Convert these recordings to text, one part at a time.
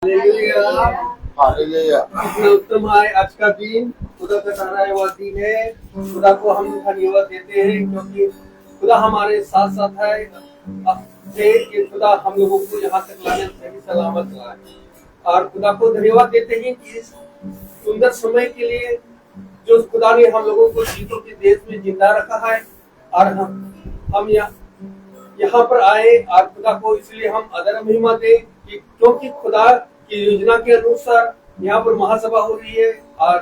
Hallelujah. कितना उत्तम है आज का दिन। खुदा का तारा है, वह दिन है। खुदा को हम धन्यवाद देते हैं क्योंकि खुदा हमारे साथ साथ है। कि खुदा हम लोगों को यहाँ तक लाने सही सलामत लाए, और खुदा को धन्यवाद देते हैं कि इस सुंदर समय के लिए जो खुदा ने हम लोगों को जीतों के देश में जिंदा रखा है, और हम यहाँ पर आए और खुदा को इसलिए हम आदर महिमा दें कि क्योंकि खुदा की योजना के अनुसार यहाँ पर महासभा हो रही है, और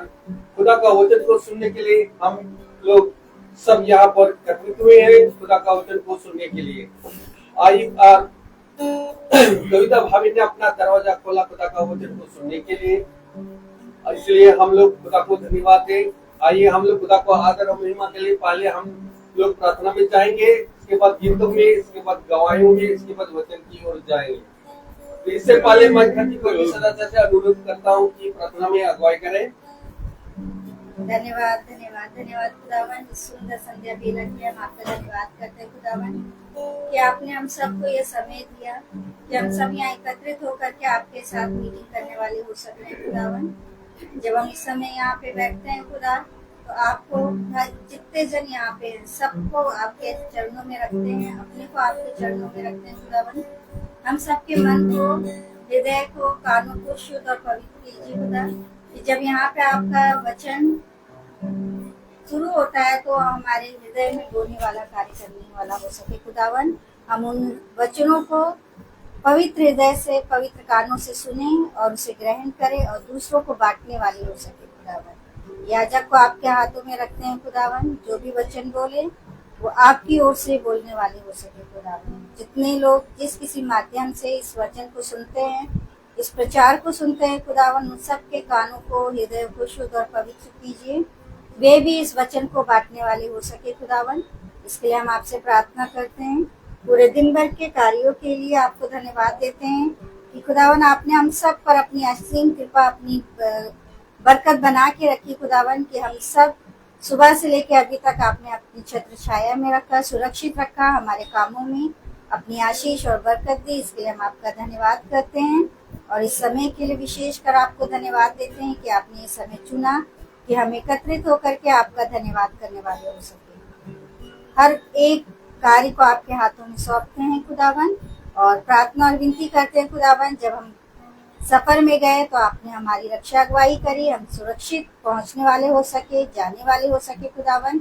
खुदा का वचन को सुनने के लिए हम लोग सब यहाँ पर एकत्रित हुए हैं खुदा का वचन को सुनने के लिए। आई और कविता भाभी ने अपना दरवाजा खोला खुदा का वचन को सुनने के लिए, इसलिए हम लोग खुदा को धन्यवाद दें। आइए हम लोग खुदा को आदर और महिमा के लिए पहले हम लोग प्रार्थना में जाएंगे, इसके बाद गीतों में, इसके बाद गवाहियों में, इसके बाद वचन की ओर जाएंगे। तो इससे पहले मैं घंटी को सदस्य से अनुरोध करता हूँ कि प्रार्थना में अगुवाई करें। धन्यवाद धन्यवाद धन्यवाद खुदावन, इस सुंदर संध्या बेला के हम आपका धन्यवाद करते हैं खुदावन कि आपने हम सबको ये समय दिया कि हम सब यहाँ एकत्रित होकर के आपके साथ मीटिंग करने वाले हो सकते हैं खुदावन। जब हम इस समय यहाँ पे बैठते हैं खुदा, तो आपको जितने जन यहाँ पे हैं सबको आपके चरणों में रखते हैं, अपने को आपके चरणों में रखते हैं खुदावन। हम सबके मन को, हृदय को, कानों को शुद्ध और पवित्र कीजिए खुदा, कि जब यहाँ पे आपका वचन शुरू होता है तो हमारे हृदय में बोलने वाला, कार्य करने वाला हो सके खुदावन। हम उन वचनों को पवित्र हृदय से, पवित्र कानों से सुने और उसे ग्रहण करें और दूसरों को बांटने वाली हो सके खुदावन। याजक को आपके हाथों में रखते हैं खुदावन, जो भी वचन बोले वो आपकी ओर से बोलने वाले हो सके खुदावन। जितने लोग जिस किसी माध्यम से इस वचन को सुनते हैं, इस प्रचार को सुनते हैं खुदावन, उन सबके कानों को, हृदय को शुद्ध और पवित्र कीजिए, वे भी इस वचन को बांटने वाले हो सके खुदावन। इसके लिए हम आपसे प्रार्थना करते हैं। पूरे दिन भर के कार्यों के लिए आपको धन्यवाद देते हैं कि खुदावन आपने हम सब पर अपनी असीम कृपा, अपनी बरकत बना के रखी खुदावन, कि हम सब सुबह से लेकर अभी तक आपने अपनी छत्र छाया में रखा, सुरक्षित रखा, हमारे कामों में अपनी आशीष और बरकत दी। इसके लिए हम आपका धन्यवाद करते हैं और इस समय के लिए विशेष कर आपको धन्यवाद देते हैं कि आपने ये समय चुना कि हम एकत्रित होकर के आपका धन्यवाद करने वाले हो सके। हर एक कार्य को आपके हाथों में सौंपते हैं खुदावन, और प्रार्थना और विनती करते हैं खुदावन, जब हम सफर में गए तो आपने हमारी रक्षा अगुवाई करी, हम सुरक्षित पहुंचने वाले हो सके, जाने वाले हो सके खुदावन।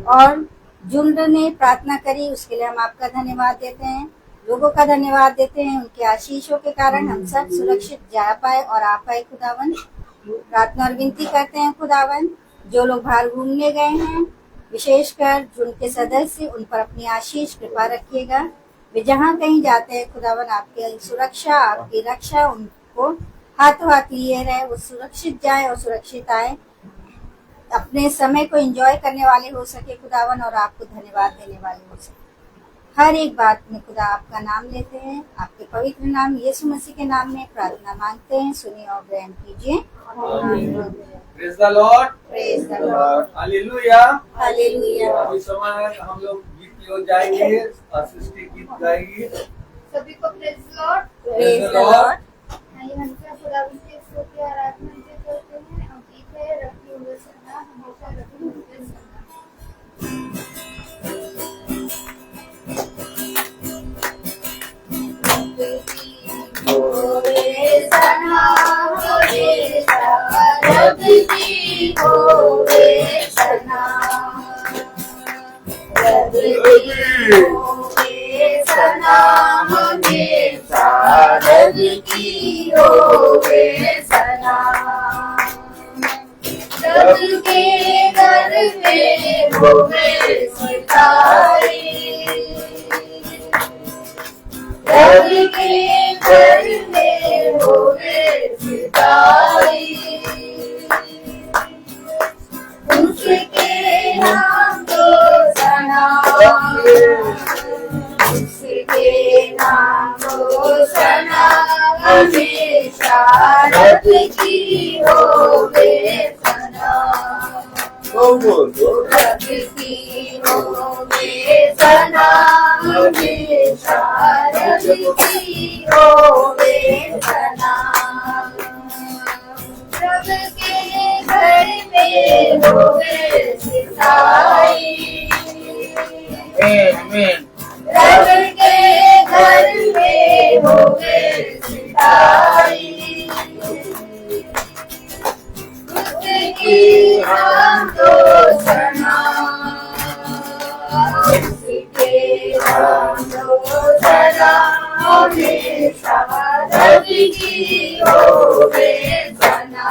और जुम्र ने प्रार्थना करी, उसके लिए हम आपका धन्यवाद देते हैं, लोगों का धन्यवाद देते हैं, उनके आशीषों के कारण हम सब सुरक्षित जा पाए और आ पाए खुदावन। प्रार्थना और विनती करते हैं खुदावन, जो लोग बाहर घूमने गए हैं, विशेषकर जिनके सदस्य, उन पर अपनी आशीष कृपा रखिएगा। वे जहाँ कहीं जाते हैं खुदावन, आपकी सुरक्षा, आपकी रक्षा उनको हाथों हाथ लिए रहे, वो सुरक्षित जाए और सुरक्षित आए, अपने समय को एंजॉय करने वाले हो सके खुदावन, और आपको धन्यवाद देने वाले हो सके। हर एक बात में खुदा आपका नाम लेते हैं, आपके पवित्र नाम यीशु मसीह के नाम में प्रार्थना मांगते हैं, सुनिए और ग्रहण कीजिए। Praise the lord, praise the Lord, hallelujah, hallelujah. अभी समय है हम लोग गीत की ओर जाएंगे, सृष्टि गीत गाएगी। सभी को praise Lord, praise the Lord. आइए हम सब खुदावंद के स्तुति और आराधना करते हैं। और गीत है रखी हुए सना, हमेशा रखी हुए सना। होवे सना, होवे रघुजी, होवे सना, रघुजी, होवे सना, हमेशा रघुजी, होवे सना। रघु के घर में होवे सितारे, रघु के घर में होवे सितारे, उसके नाम को सना, उसके नाम को सना, हमेशा रघु की होवे सना। रघु की होवे सना, हमेशा रघु की होवे सना। होवे सिताई। आमीन। रब के घर में होवे सिताई। उसकी हम तो सना, उसके हम तो सना, हमेशा रब की होवे सना।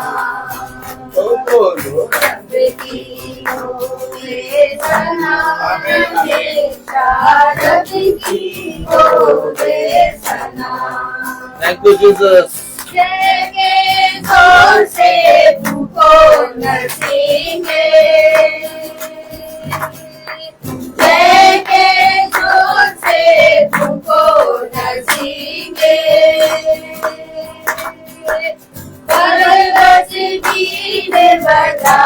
रब की होवे सना, हमेशा रब की होवे सना। Thank you, Jesus. जय के जोर से तुमको नसींगे, जय के जोर से तुमको नसींगे। बरगद बीन बजा,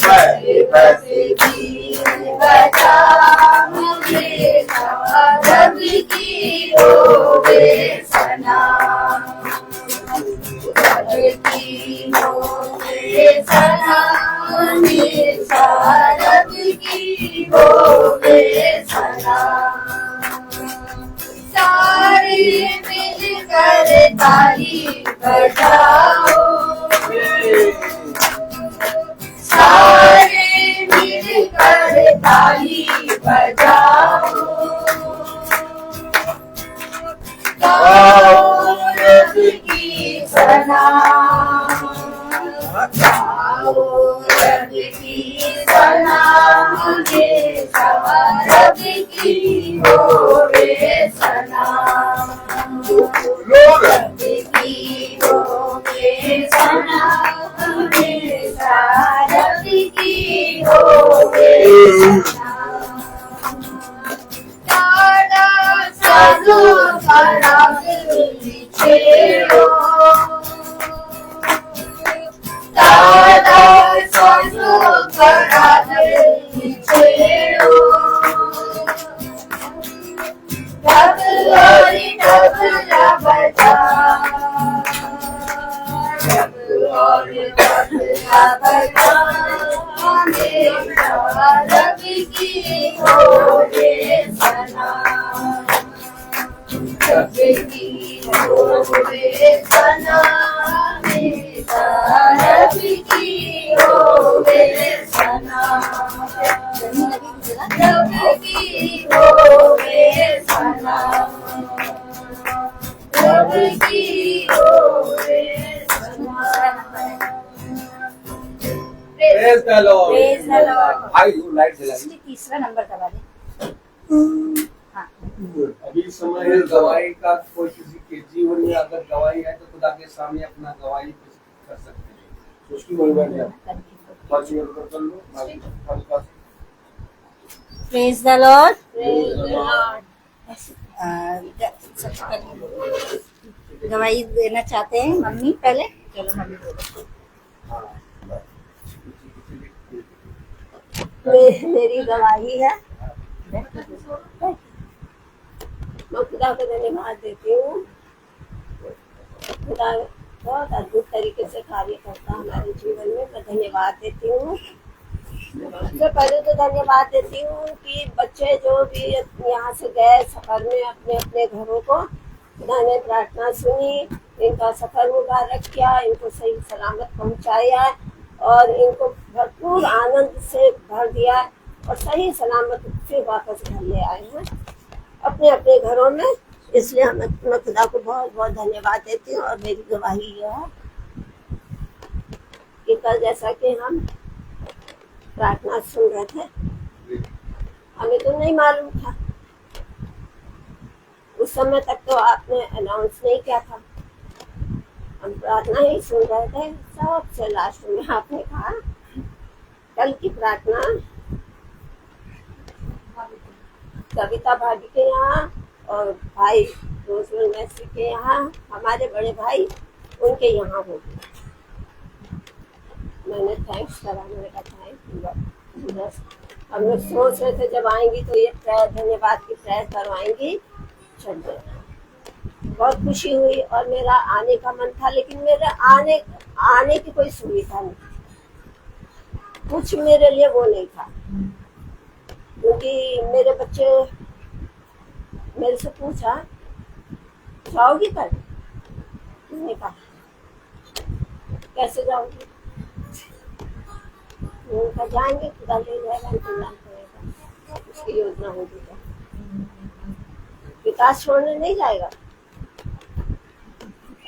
बरगद बीन बजा, मुझे रब की होवे सना। रब की होवे सना, हमेशा रब की होवे सना। सारे मिलकर ताली बजाओ, सारे मिलकर ताली बजाओ। गाओ रब की सना, गाओ रब की सना, हमेशा रब की होवे सना। रब की होवे सना, हमेशा रब की होवे सना। दादा साधु पराग छेड़ो, दादा साधु पराग छेड़ो। ढबलोरी ढबला बजा, ढबलोरी ढबला बजा, हमेशा रब की होवे सना। रब की होवे सना, हमेशा रब की होवे सना। रब की होवे सना, रब की होवे सना। Praise the Lord. Praise the Lord. भाई वो लाइट जलाई। तीसरा नंबर दबा दे। हाँ। अभी समय है गवाही का। कोई किसी के जीवन में अगर गवाही है तो खुदा के सामने अपना गवाही कर सकते हैं। उसकी महिमा क्या? कर लो। Praise the Lord. Praise the Lord. गवाही देना चाहते हैं मम्मी पहले? चलो मम्मी बोलो। मेरी गवाही है, मैं खुदा को धन्यवाद देती हूँ। खुदा बहुत अद्भुत तरीके से कार्य करता है हमारे जीवन में। मैं धन्यवाद देती हूँ। सबसे पहले तो धन्यवाद देती हूँ कि बच्चे जो भी यहाँ से गए सफर में अपने अपने घरों को, खुदा ने प्रार्थना सुनी, इनका सफर मुबारक किया, इनको सही सलामत पहुँचाया और इनको भरपूर आनंद से भर दिया और सही सलामत से वापस घर ले आए हैं अपने अपने घरों में। इसलिए मैं खुदा को बहुत बहुत धन्यवाद देती हूँ। और मेरी गवाही यह है कि कल जैसा कि हम प्रार्थना सुन रहे थे, हमें तो नहीं मालूम था, उस समय तक तो आपने अनाउंस नहीं किया था, हम प्रार्थना ही सुन रहे थे। सबसे लास्ट में आपने कहा कल की प्रार्थना कविता भाभी के यहाँ और भाई रोजमन मैसी के यहाँ, हमारे बड़े भाई उनके यहाँ होगी। मैंने थैंक्स करा, मैंने कहा थैंक बस हम लोग सोच रहे थे जब आएंगी तो ये प्रेयर, धन्यवाद की प्रेयर करवाएंगी। चल बहुत खुशी हुई और मेरा आने का मन था, लेकिन मेरा आने की कोई सुविधा नहीं। कुछ मेरे लिए वो नहीं था, क्योंकि मेरे बच्चे मेरे से पूछा जाओगी कल, मैंने कहा कैसे जाओगी, मैंने कहा जाएंगे, खुदा ले जाएगा, इंतजाम करेगा, उसकी योजना होगी। तो विकास छोड़ने नहीं जाएगा,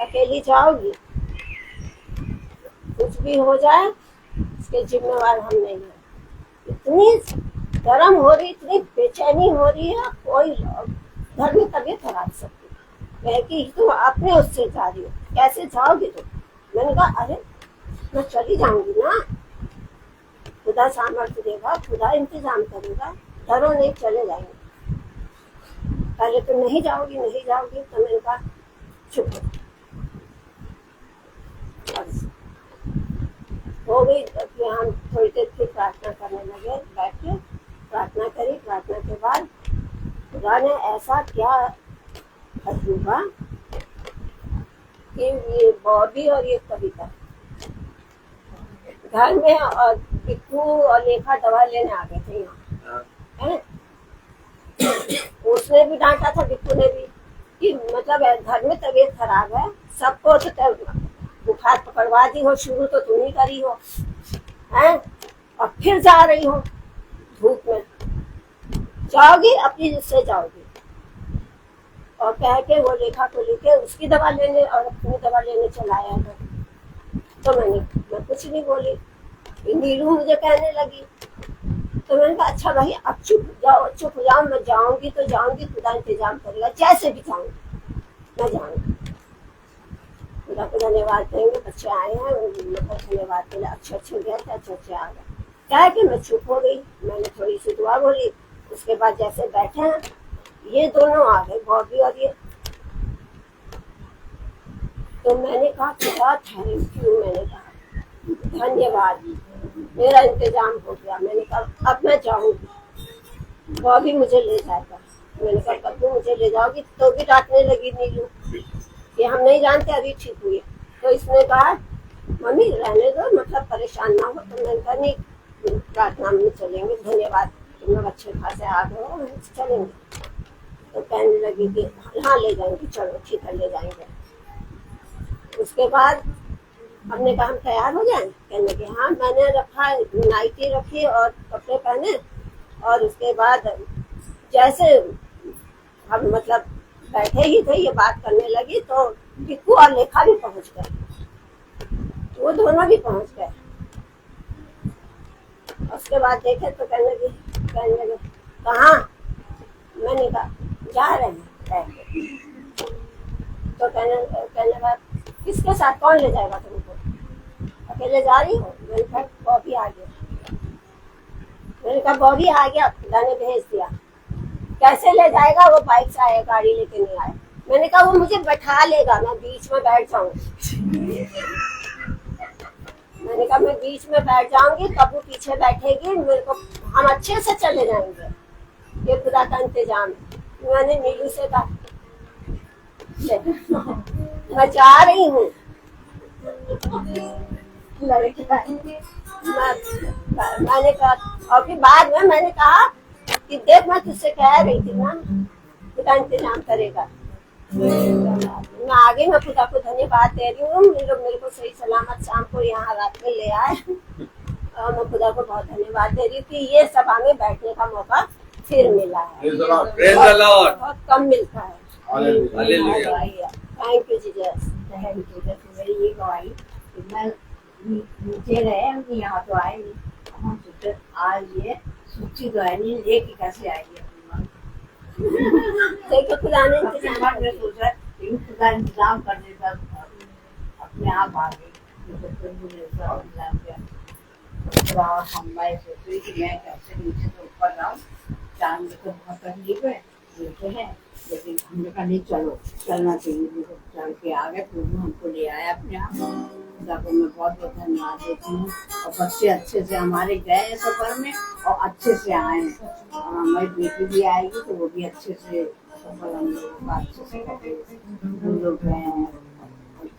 अकेली जाओगी, कुछ भी हो जाए इसके जिम्मेवार हम नहीं है। इतनी गर्म हो रही, इतनी बेचैनी हो रही है, कोई घर में तबीयत खराब सकती है कि तुम अपने उससे जा रही हो, कैसे जाओगी तुम। मैंने कहा अरे मैं चली जाऊंगी ना, खुदा सामर्थ्य देगा, खुदा इंतजाम करेगा, डरो नहीं, चले जाएंगे। पहले तो नहीं जाओगी नहीं जाओगी, तो मैंने कहा चुप हो गई। तो फिर हम थोड़ी देर फिर प्रार्थना करने लगे, बैठे प्रार्थना करी। प्रार्थना के बाद खुदा ने ऐसा क्या अजूबा कि ये बॉबी और ये कविता घर में, और बिक्कू और लेखा दवा लेने आ गए थे यहाँ, है। उसने भी डांटा था, बिक्कू ने भी, कि मतलब घर में तबीयत खराब है, सबको तो बुखार पकड़वा दी हो, शुरू तो तुम ही करी हो, हैं, और फिर जा रही हो धूप में, जाओगी अपनी जिससे जाओगी। और कह के वो लेखा को लेके उसकी दवा लेने और अपनी दवा लेने चलाया था। तो मैं कुछ नहीं बोली, नीलू मुझे कहने लगी, तो मैंने कहा अच्छा भाई अब चुप हो जाओ, मैं जाऊंगी तो जाऊंगी, खुदा इंतजाम करेगा, जैसे भी जाऊंगी मैं जाऊंगी। खुदा को धन्यवाद देंगे, बच्चे आए हैं, मतलब धन्यवाद के लिए अच्छे गए थे, अच्छे आ गए। क्या है कि मैं चुप हो गई, मैंने थोड़ी सी दुआ बोली। उसके बाद जैसे बैठे हैं ये दोनों आ गए, बॉबी और ये। तो मैंने कहा खुदा थैंक यू, मैंने कहा धन्यवाद, मेरा इंतजाम हो गया। मैंने कहा अब मैं जाऊंगी, बॉबी मुझे ले जाएगा। मैंने कहा कब मुझे ले जाओगी, तो भी डांटने लगी नीलू कि हम नहीं जानते अभी ठीक हुई। तो इसने कहा मम्मी रहने दो, मतलब परेशान ना हो। तो मैंने कहा नहीं, प्रार्थना में चलेंगे, धन्यवाद तुम लोग अच्छे खासे आ गए हो, चलेंगे। तो कहने लगी कि हाँ ले जाएंगे, चलो ठीक है ले जाएंगे। उसके बाद हमने कहा हम तैयार हो जाएं, कहने लगे हाँ। मैंने रखा, नाइटी रखी और कपड़े पहने, और उसके बाद जैसे हम मतलब बैठे ही थे ये बात करने लगी, तो बिक्कू और लेखा भी पहुंच गए, वो दोनों भी पहुंच गए। उसके बाद देखे तो कहने लगे कहाँ, मैंने कहा जा रहे हैं। तो कहने लगा किसके साथ, कौन ले जाएगा तुमको, अकेले जा रही हो। मैंने कहा बॉबी आ गया, मैंने कहा बॉबी आ गया, खुदा ने भेज दिया। कैसे ले जाएगा, वो बाइक से आया, गाड़ी लेके नहीं आया। मैंने कहा वो मुझे बैठा लेगा, मैं बीच में बैठ जाऊंगी। मैंने कहा मैं बीच में बैठ जाऊंगी, तब वो पीछे बैठेगी, मेरे को हम अच्छे से चले जाएंगे, ये खुदा का इंतजाम है। मैंने नीलू से कहा मैं जा रही हूँ, मैंने कहा। और फिर बाद में मैंने कहा कि देख मैं तुझसे कह रही थी ना, खुदा इंतजाम करेगा। मैं आगे मैं खुदा को धन्यवाद दे रही हूँ, मेरे को सही सलामत शाम को यहाँ रात में ले आए, और मैं खुदा को बहुत धन्यवाद दे रही हूँ कि ये सभा में बैठने का मौका फिर मिला है, बहुत कम मिलता है। Thank you Jesus. मेरी ये गवाही कि मैं नीचे रहे, हम यहाँ तो आए नहीं, हम सोचे आज ये सूची तो है नहीं, लेके कैसे आएगी देखो खुदा ने इंतजाम में सोचा खुदा इंतजाम कर देता, अपने आप आ गई। हम मैं सोच रही कि मैं कैसे नीचे से ऊपर जाऊँ, चांद में तो बहुत तकलीफ है देखे हैं, लेकिन हमने कहा नहीं चलो चलना चाहिए। चल के आ गए, प्रभु हमको ले आया अपने आप। खुदा को मैं बहुत बहुत धन्यवाद देती हूँ। और बच्चे अच्छे से हमारे गए सफर में और अच्छे से आए। हमारी बेटी भी आएगी तो वो भी अच्छे से सफर हम लोग अच्छे से करेंगे। हम लोग गए हैं,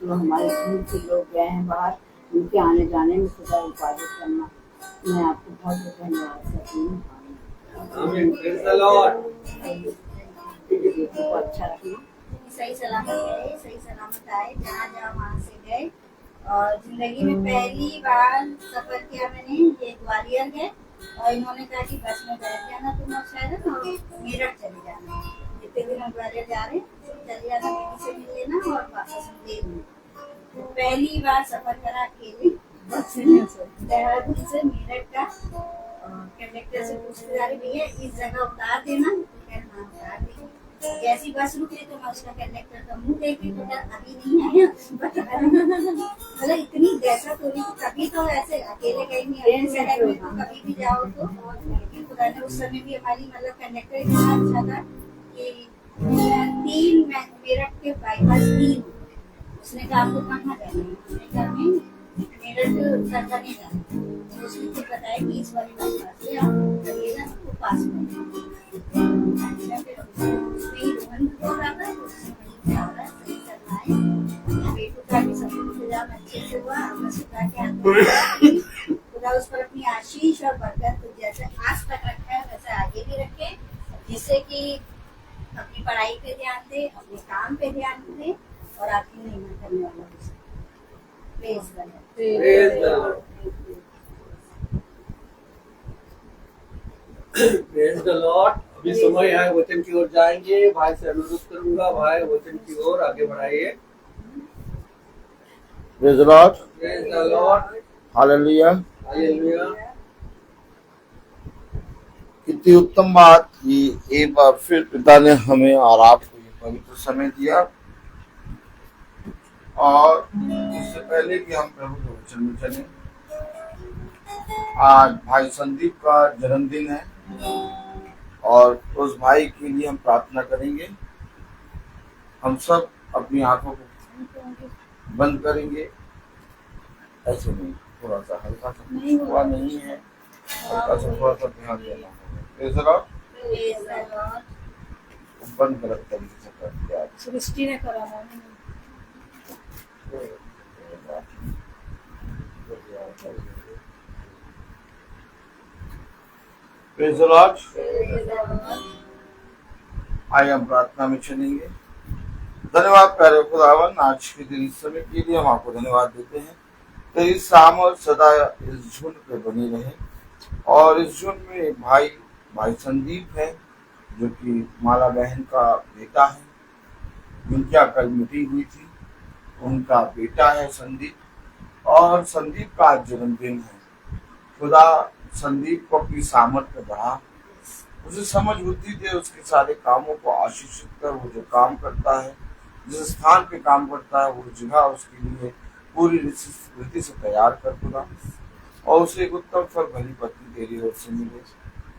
तो हमारे दूर के लोग गए हैं बाहर, उनके आने जाने में खुदा हिफाजत करना मैं आपको बहुत बहुत धन्यवाद करती हूँ। आमीन। Praise the Lord. बेटी को अच्छा रखना। सही सलामत गए, सही सलामत आए, जहाँ जहाँ वहाँ से गए। और जिंदगी में पहली बार सफर किया मैंने, ये ग्वालियर है और इन्होंने कहा कि बस में बैठ जाना तुम और शायद और मेरठ चले जाना, जितने दिन हम ग्वालियर जा रहे हैं चले जाना, बेटी से मिल लेना और वापस हम ले लेना। पहली बार सफर करा अकेले बस से, देहरादून से मेरठ का। कंडक्टर से पूछते जा रहे भैया इस जगह उतार देना, तो कह हाँ उतार देंगे। जैसी बस रुकी तो मैं उसका कंडक्टर का मुंह देखी तो अभी नहीं आया, बता रही मतलब इतनी दहशत हो रही थी। कभी तो ऐसे अकेले कहीं नहीं आए शहर में, तो कभी भी जाओ तो खुदा ने उस समय भी हमारी मतलब कंडक्टर इतना अच्छा था कि 3 मेरठ के बाईपास 3 उसने कहा आपको कहाँ जाना है, उसने कहा हमें मेरठ तक नहीं जाना। उसने खुद बताया कि इस वाली बाईपास से आप चलिएगा तो पास में खुदा उस पर अपनी आशीष और बरकत जैसे आज तक रखा है वैसे आगे भी रखे, जिससे कि अपनी पढ़ाई पे ध्यान दे, अपने काम पे ध्यान दे और आपकी मेहनत करने वाला हो। Praise the lord. Praise the lord. Praise the Lord. अभी समय है वचन की ओर जाएंगे। भाई से अनुरोध करूंगा, भाई वचन की ओर आगे बढ़ाइए। Praise the lord. Praise the Lord. Hallelujah. Hallelujah. कितनी उत्तम बात कि एक बार फिर पिता ने हमें और आपको ये पवित्र समय दिया, और उससे पहले कि हम प्रभु के वचन में चलें, आज भाई संदीप का जन्मदिन है और उस भाई के लिए हम प्रार्थना करेंगे। हम सब अपनी आंखों को बंद करेंगे, ऐसे नहीं, थोड़ा सा हल्का सा हुआ नहीं है, हल्का सा थोड़ा सा ध्यान देना होगा। बंद गलत तरीके से कर दिया सृष्टि ने करा है। Praise the Lord. आइए हम प्रार्थना में चलेंगे। धन्यवाद प्यारे खुदावन, आज के दिन इस समय के लिए हम आपको धन्यवाद देते हैं। तेरी सामर्थ सदा इस झुंड पे बनी रहे, और इस झुंड में एक भाई संदीप है जो कि माला बहन का बेटा है, उनकी कल मिटी हुई थी, उनका बेटा है संदीप, और संदीप का आज जन्मदिन है। खुदा संदीप को अपनी सामर्थ्य बढ़ा, उसे समझ बुद्धि दे, उसके सारे कामों को आशीषित कर। वो जो काम करता है, जिस स्थान पे काम करता है, वो जगह उसके लिए पूरी रीति से तैयार कर खुदा, और उसे एक उत्तम फल भली पत्नी तेरी ओर से मिले,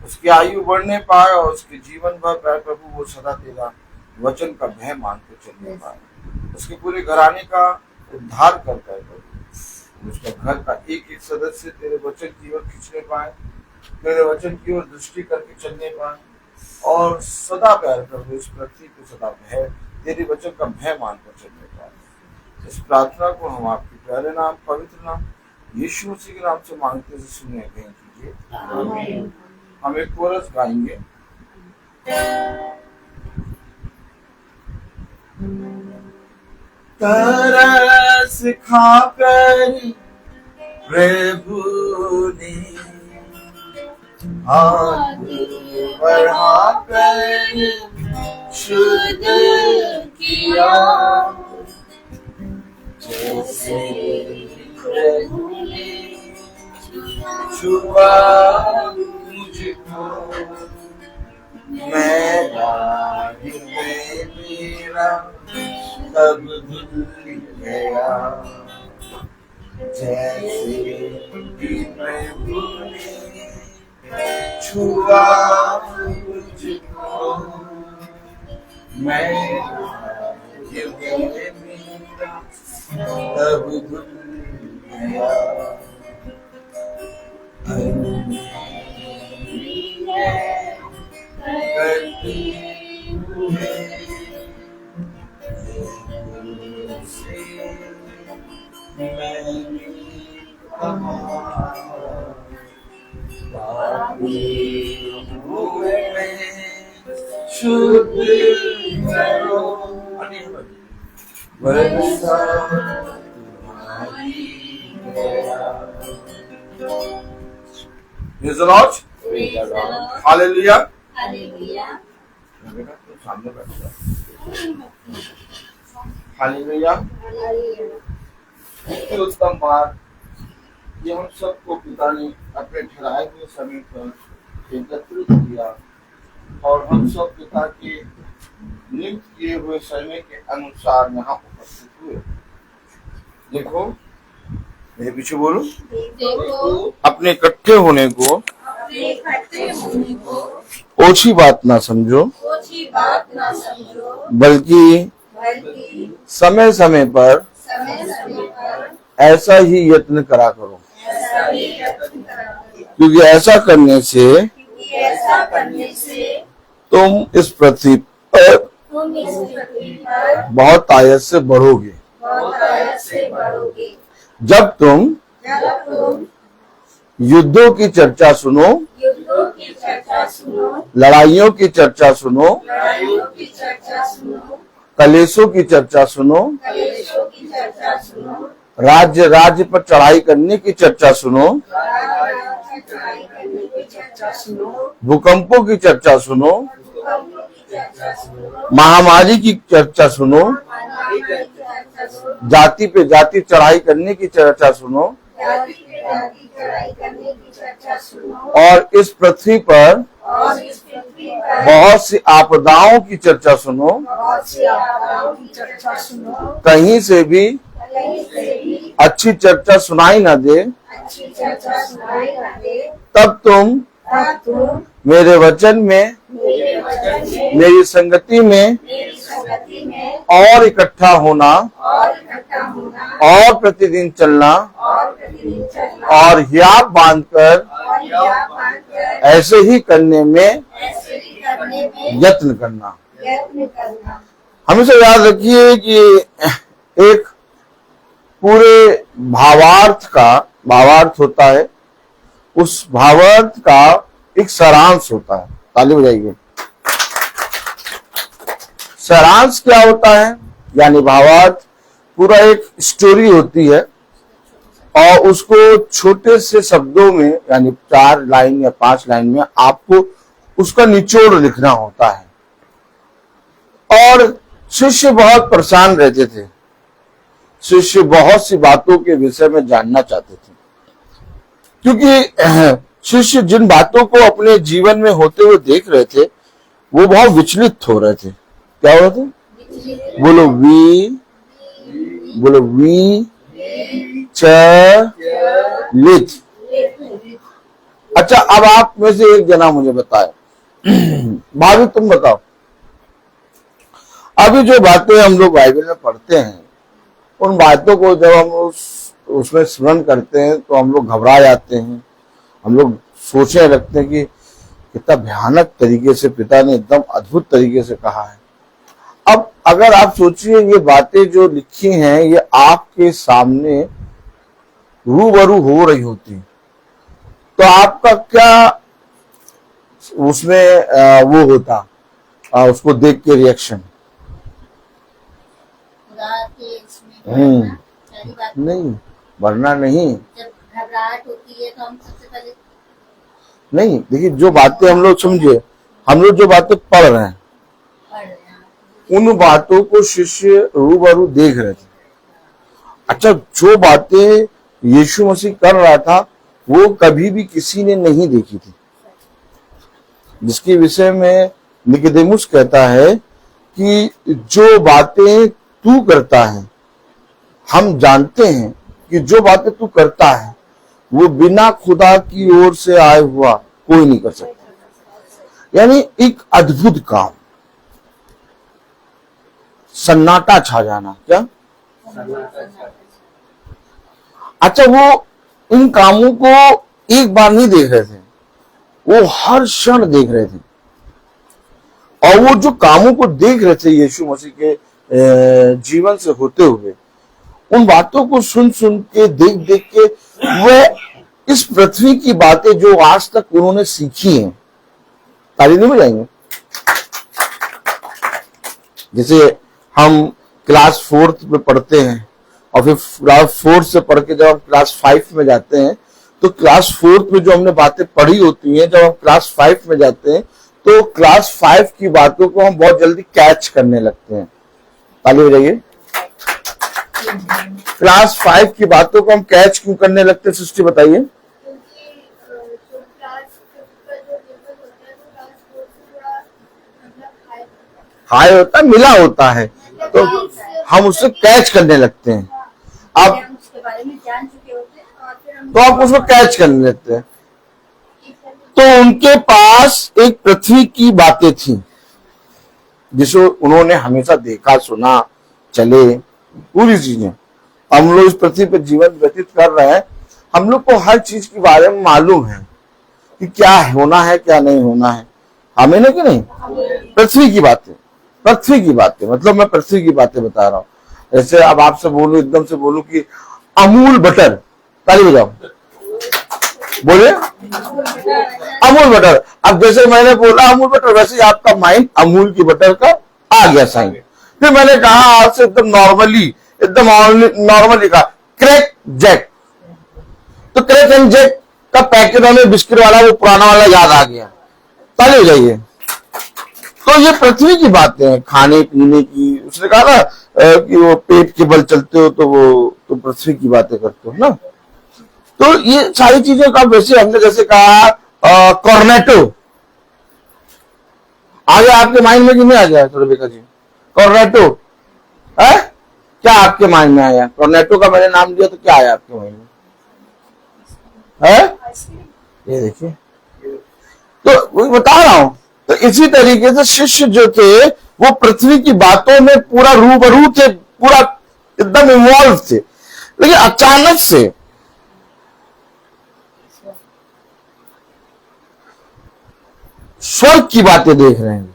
उसकी आयु बढ़ने पाए, और उसके जीवन भर प्रभु वो सदा तेरा वचन का भय मान के चलने पाए, उसके पूरे घराने का उद्धार कर प्रभु, उसके घर का एक एक सदस्य तेरे वचन की ओर खींचने पाए, तेरे वचन की ओर दृष्टि करके चलने पाए, और सदा प्यार प्रभु इस पृथ्वी को सदा भय, तेरे वचन का भय मानकर चलने पाए। इस प्रार्थना को हम आपके प्यारे नाम, पवित्र नाम यीशु मसीह के नाम से मांगते हुए सुने ग्रहण कीजिए। हम एक कोरस गाएंगे। तरस खाकर प्रभु ने हाथ बढ़ाकर शुद्ध किया, जैसे प्रभु ने छुआ मुझको, मेरा हृदय मेरा तब धुल गया, जैसे कि प्रभु ने छुआ मुझको, मेरा हृदय मेरा तब धुल गया। करते हुए से मैंने कहा, हुए शुद्ध करो वर्षा तुम्हारी दया। Praise the Lord. Hallelujah. Hallelujah. सामने बैठ जाओ। हालेलुया। सबसे उत्तम बात ये हम सबको पिता ने अपने ठहराए हुए समय पर एकत्रित किया और हम सब पिता के नियुक्त किए हुए समय के अनुसार यहाँ उपस्थित हुए। देखो मेरे पीछे बोलो। देखो अपने इकट्ठे होने को अपने इकट्ठे होने को ओछी बात ना समझो, ओछी बात ना समझो, बल्कि बल्कि समय समय पर समय समय पर ऐसा ही यत्न करा करो, ऐसा ही यत्न करा करो। क्योंकि ऐसा करने से क्योंकि ऐसा करने से तुम इस पृथ्वी पर तुम इस पृथ्वी पर बहुत आयत से बढ़ोगे। बहुत आयत से बढ़ोगे। जब तुम जब तुम युद्धों की चर्चा सुनो, युद्धों की चर्चा सुनो, लड़ाइयों की चर्चा सुनो, लड़ाइयों की चर्चा सुनो, कलेशों की चर्चा सुनो, कलेशों की चर्चा सुनो, राज्य राज्य पर चढ़ाई करने की चर्चा सुनो, राज चढ़ाई करने की चर्चा सुनो, भूकंपों की चर्चा सुनो, भूकंपों की चर्चा सुनो, महामारी की चर्चा सुनो, महामारी की चर्चा सुनो, जाति पे जाति चढ़ाई करने की चर्चा सुनो, जाति पे जाति चढ़ाई करने की चर्चा सुनो, और इस पृथ्वी पर और इस पृथ्वी पर बहुत सी आपदाओं की चर्चा सुनो। बहुत सी आपदाओं की चर्चा सुनो। कहीं से भी कहीं से भी अच्छी चर्चा सुनाई न दे, अच्छी चर्चा सुनाई न दे, तब तुम तब तुम मेरे वचन में, मेरे वचन में, मेरी संगति में मेरी संगति में और इकट्ठा होना और इकट्ठा होना और प्रतिदिन चलना और प्रतिदिन चलना और हियाब बांधकर और याद बांधकर ऐसे ही करने में ऐसे ही करने में यत्न करना। यत्न करना। हमेशा याद रखिए कि एक पूरे भावार्थ होता है, उस भावार्थ का एक सारांश होता है। ताली बजाइए। सारांश क्या होता है? यानी भावार्थ पूरा एक स्टोरी होती है और उसको छोटे से शब्दों में यानी 4 लाइन या 5 लाइन में आपको उसका निचोड़ लिखना होता है। और शिष्य बहुत परेशान रहते थे, शिष्य बहुत सी बातों के विषय में जानना चाहते थे, क्योंकि शिष्य जिन बातों को अपने जीवन में होते हुए देख रहे थे वो बहुत विचलित हो रहे थे। क्या हो रहे थे? बोलो वी चलित। अच्छा, अब आप में से एक जना मुझे बताए, भाभी तुम बताओ, अभी जो बातें हम लोग बाइबल में पढ़ते हैं उन बातों को जब हम उसमें स्मरण करते हैं तो हम लोग घबरा जाते हैं, हम लोग सोचने लगते हैं कि कितना भयानक तरीके से पिता ने एकदम अद्भुत तरीके से कहा है। अब अगर आप सोचिए ये बातें जो लिखी हैं ये आपके सामने रूबरू हो रही होती तो आपका क्या उसमें वो होता, उसको देख के रिएक्शन? खुदा के इसमें पहली बात नहीं, वरना नहीं। जब घबराहट होती है तो हम सबसे पहले नहीं, देखिए जो बातें हम लोग समझे, हम लोग जो बातें पढ़ रहे हैं पढ़ रहे हैं। उन बातों को शिष्य रूबरू देख रहे थे। अच्छा, जो बातें यीशु मसीह कर रहा था वो कभी भी किसी ने नहीं देखी थी, जिसके विषय में निकोदेमुस कहता है कि जो बातें तू करता है, हम जानते हैं कि जो बातें तू करता है वो बिना खुदा की ओर से आए हुआ कोई नहीं कर सकता। यानी एक अद्भुत काम, सन्नाटा छा जाना। क्या? अच्छा, वो इन कामों को एक बार नहीं देख रहे थे, वो हर क्षण देख रहे थे। और वो जो कामों को देख रहे थे यीशु मसीह के जीवन से होते हुए, उन बातों को सुन सुन के देख देख के वह इस पृथ्वी की बातें जो आज तक उन्होंने सीखी हैं, ताली नहीं बजाएंगे? जैसे हम क्लास 4th में पढ़ते हैं और फिर क्लास 4 से पढ़ के जब हम क्लास 5 में जाते हैं, तो क्लास 4th में जो हमने बातें पढ़ी होती हैं, जब हम क्लास 5 में जाते हैं तो क्लास 5 की बातों को हम बहुत जल्दी कैच करने लगते हैं। ताली बजाइए। क्लास 5 की बातों को हम कैच क्यों करने लगते हैं, सृष्टि बताइए। क्योंकि जो क्लास का जो लेवल होता है वो क्लास 4 से थोड़ा मतलब हाई होता है, मिला होता है, तो हम उससे कैच करने लगते हैं। अब हम उसके बारे में जान चुके होते हैं और फिर हम तो आप उसको कैच करने लगते हैं। तो उनके पास एक पृथ्वी की बातें थी जिसे उन्होंने हमेशा देखा, सुना, चले, पूरी चीजें। हम लोग इस पृथ्वी पर जीवन व्यतीत कर रहे हैं, हम लोग को हर चीज के बारे में मालूम है कि क्या होना है क्या नहीं होना है, हमें ना कि नहीं। पृथ्वी की बातें, पृथ्वी की बातें मतलब मैं पृथ्वी की बातें बता रहा हूं। जैसे अब आपसे बोलूं, एकदम से बोलूं कि अमूल बटर, ताली बजाओ, बोलिए अमूल बटर। अब जैसे मैंने बोला अमूल बटर, वैसे ही आपका माइंड अमूल की बटर का आ गया साइन। फिर मैंने कहा आज से एकदम नॉर्मली कहा क्रैक जैक, तो क्रैक एंड जैक का पैकेट हमें बिस्किट वाला वो पुराना वाला याद आ गया। ताली हो जाइए। तो ये पृथ्वी की बातें हैं, खाने पीने की। उसने कहा ना कि वो पेट के बल चलते हो तो वो तो पृथ्वी की बातें करते हो ना। तो ये सारी चीजों का वैसे हमने जैसे कहा कॉर्नेटो आ गया आपके माइंड में कि नहीं आ गया रेबेका जी? कॉर्नेटो है क्या आपके माइंड में आया? कॉर्नेटो का मैंने नाम लिया तो क्या आया आपके माइंड में? है ये देखिए, तो वही बता रहा हूं। तो इसी तरीके से शिष्य जो थे वो पृथ्वी की बातों में पूरा रूबरू थे, पूरा एकदम इन्वॉल्व थे, लेकिन अचानक से स्वर्ग की बातें देख रहे हैं।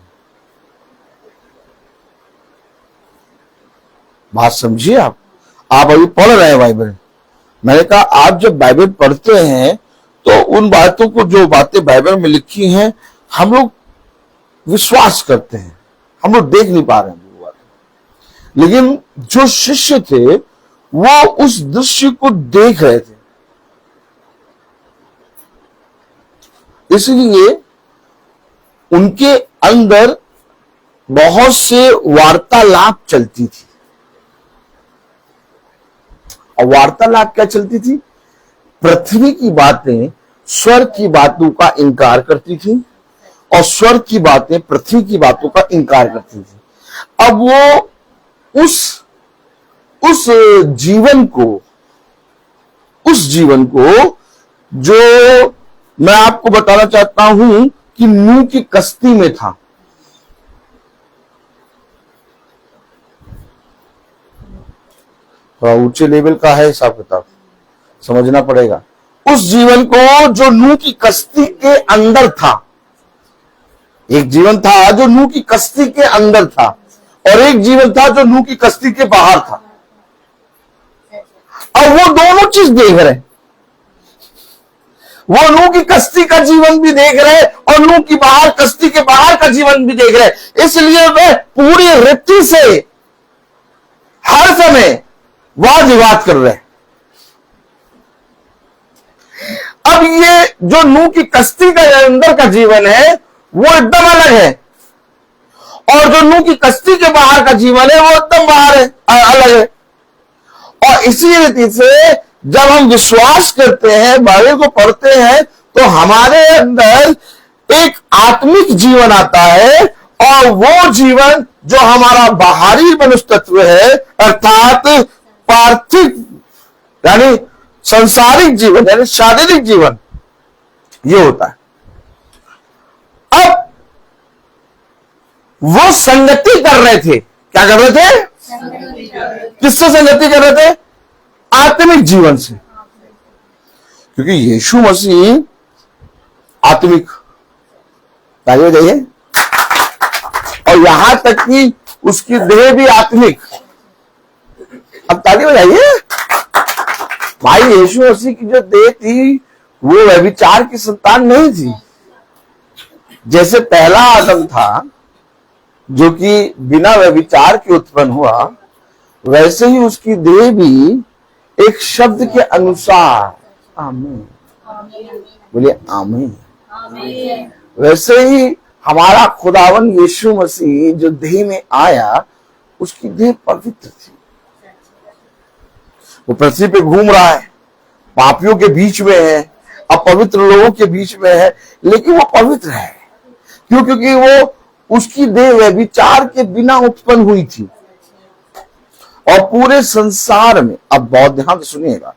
बात समझिए आप अभी पढ़ रहे हैं बाइबल। मैंने कहा आप जब बाइबल पढ़ते हैं तो उन बातों को, जो बातें बाइबल में लिखी हैं, हम लोग विश्वास करते हैं, हम लोग देख नहीं पा रहे हैं वो बातें। लेकिन जो शिष्य थे वो उस दृश्य को देख रहे थे, इसलिए उनके अंदर बहुत से वार्तालाप चलती थी। और वार्तालाप क्या चलती थी? पृथ्वी की बातें स्वर्ग की बातों का इनकार करती थी और स्वर्ग की बातें पृथ्वी की बातों का इनकार करती थी। अब वो उस जीवन को जो मैं आपको बताना चाहता हूं कि नूह की कश्ती में था। थोड़ा ऊंचे लेवल का है हिसाब किताब, समझना पड़ेगा। उस जीवन को जो नूह की कश्ती के अंदर था, एक जीवन था जो नूह की कश्ती के अंदर था और एक जीवन था जो नूह की कश्ती के बाहर था। और वो दोनों चीज देख रहे हैं, वो नूह की कश्ती का जीवन भी देख रहे और नूह की बाहर कश्ती के बाहर का जीवन भी देख रहे। इसलिए वे पूरी रीति से हर समय वाद विवाद कर रहे हैं। अब ये जो नूह की कश्ती का अंदर का जीवन है वो एकदम अलग है और जो नूह की कश्ती के बाहर का जीवन है वो एकदम बाहर है, अलग है। और इसी रीति से जब हम विश्वास करते हैं, बाइबल को पढ़ते हैं, तो हमारे अंदर एक आत्मिक जीवन आता है और वो जीवन जो हमारा बाहरी मनुष्य तत्व है, अर्थात पार्थिव यानी सांसारिक जीवन यानी शारीरिक जीवन, ये होता है। अब वो संगति कर रहे थे। क्या कर रहे थे? किससे संगति कर रहे थे? आत्मिक जीवन से, क्योंकि यीशु मसीह आत्मिक, ताली बजाइए, और यहां तक कि उसकी देह भी आत्मिक। अब ताली बजाइए। भाई यीशु मसीह की जो देह थी वो व्यभिचार की संतान नहीं थी। जैसे पहला आदम था जो कि बिना व्यभिचार के उत्पन्न हुआ, वैसे ही उसकी देह भी एक शब्द के अनुसार, आमीन बोलिए आमीन, वैसे ही हमारा खुदावन यीशु मसीह जो देह में आया, उसकी देह पवित्र थी। वो पृथ्वी पे घूम रहा है, पापियों के बीच में है, अपवित्र लोगों के बीच में है, लेकिन वो पवित्र है। क्यों? क्योंकि वो उसकी देह व्यभिचार के बिना उत्पन्न हुई थी। और पूरे संसार में, अब बहुत ध्यान से सुनिएगा,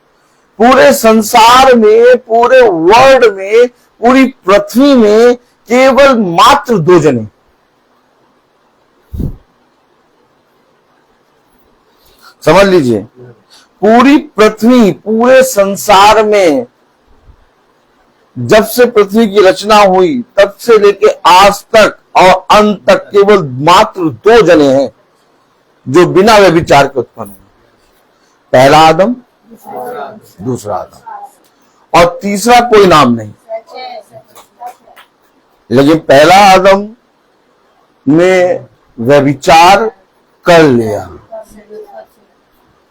पूरे संसार में, पूरे वर्ल्ड में, पूरी पृथ्वी में केवल मात्र 2 जने, समझ लीजिए, पूरी पृथ्वी, पूरे संसार में जब से पृथ्वी की रचना हुई तब से लेके आज तक और अंत तक केवल मात्र 2 जने हैं जो बिना व्यभिचार के उत्पन्न हुए। पहला आदम, दूसरा आदम, और तीसरा कोई नाम नहीं। लेकिन पहला आदम ने व्यभिचार कर लिया,